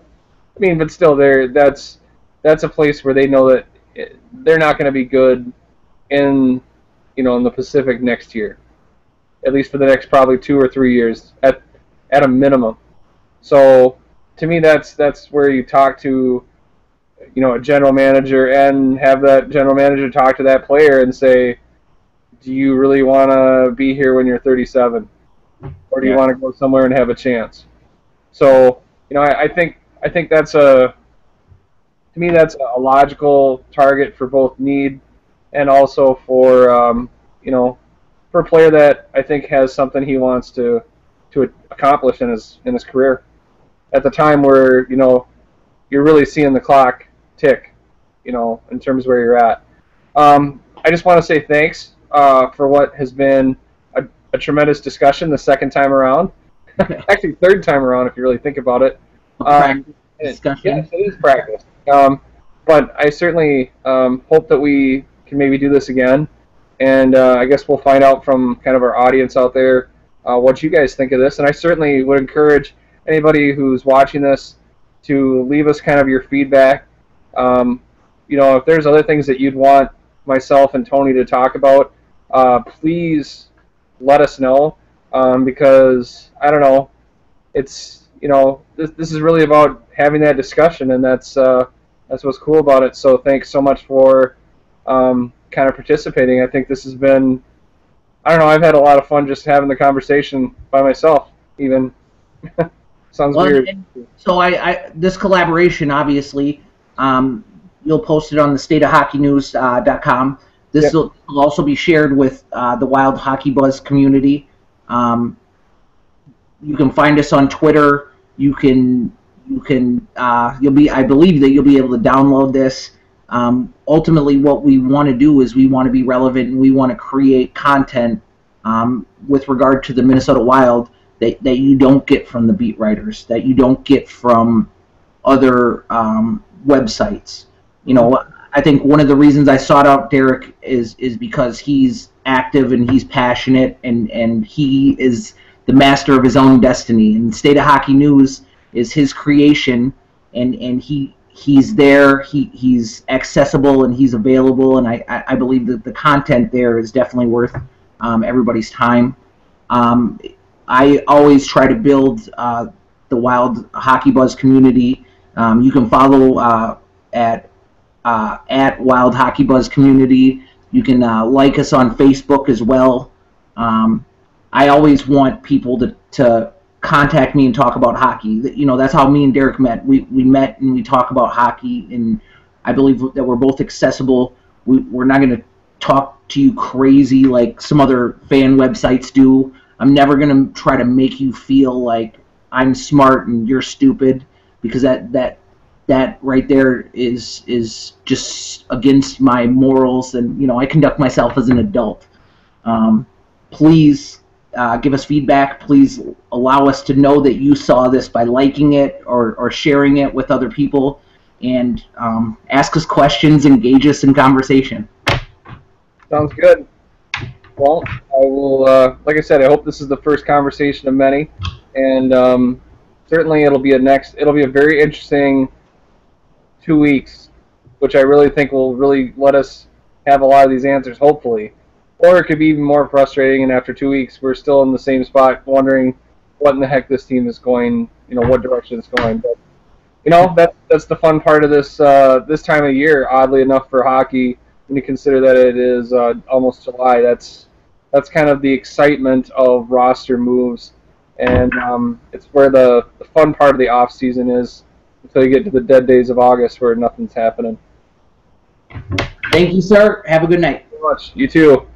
mean, but still, that's a place where they know that they're not going to be good in in the Pacific next year, at least for the next probably 2 or 3 years at a minimum. So to me, that's where you talk to a general manager and have that general manager talk to that player and say, do you really want to be here when you're 37, or do you want to go somewhere and have a chance? So I think that's to me that's a logical target for both need and also for for a player that I think has something he wants to accomplish in his career at the time where you're really seeing the clock tick in terms of where you're at. I just want to say thanks for what has been a tremendous discussion the second time around. Actually, third time around if you really think about it. Discussion. Yes, it is practice. But I certainly hope that we can maybe do this again. And I guess we'll find out from kind of our audience out there what you guys think of this. And I certainly would encourage anybody who's watching this to leave us kind of your feedback. If there's other things that you'd want myself and Tony to talk about, please let us know because, I don't know, it's, this is really about having that discussion, and that's what's cool about it. So thanks so much for kind of participating. I think this has been, I don't know, I've had a lot of fun just having the conversation by myself, even. Sounds weird. So this collaboration, obviously, you'll post it on the stateofhockeynews.com. This will also be shared with the Wild Hockey Buzz community. You can find us on Twitter. I believe that you'll be able to download this. Ultimately, what we want to do is we want to be relevant and we want to create content with regard to the Minnesota Wild that you don't get from the beat writers, that you don't get from other websites. I think one of the reasons I sought out Derek is because he's active and he's passionate and he is the master of his own destiny. And State of Hockey News is his creation, and he's there, he's accessible, and he's available, and I believe that the content there is definitely worth everybody's time. I always try to build the Wild Hockey Buzz community. You can follow at Wild Hockey Buzz community. You can like us on Facebook as well. I always want people to contact me and talk about hockey. That's how me and Derek met. We met and we talk about hockey, and I believe that we're both accessible. We're not going to talk to you crazy like some other fan websites do. I'm never going to try to make you feel like I'm smart and you're stupid, because that right there is just against my morals, and I conduct myself as an adult. Please give us feedback. Please allow us to know that you saw this by liking it or sharing it with other people, and ask us questions, engage us in conversation. Sounds good. Well, I will, like I said, I hope this is the first conversation of many, and certainly it'll be a very interesting 2 weeks, which I really think will really let us have a lot of these answers, hopefully. Or it could be even more frustrating, and after 2 weeks, we're still in the same spot, wondering what in the heck this team is going, what direction it's going. But that's the fun part of this this time of year. Oddly enough, for hockey, when you consider that it is almost July, that's kind of the excitement of roster moves, and it's where the fun part of the off season is until you get to the dead days of August where nothing's happening. Thank you, sir. Have a good night. Thank you very much. You too.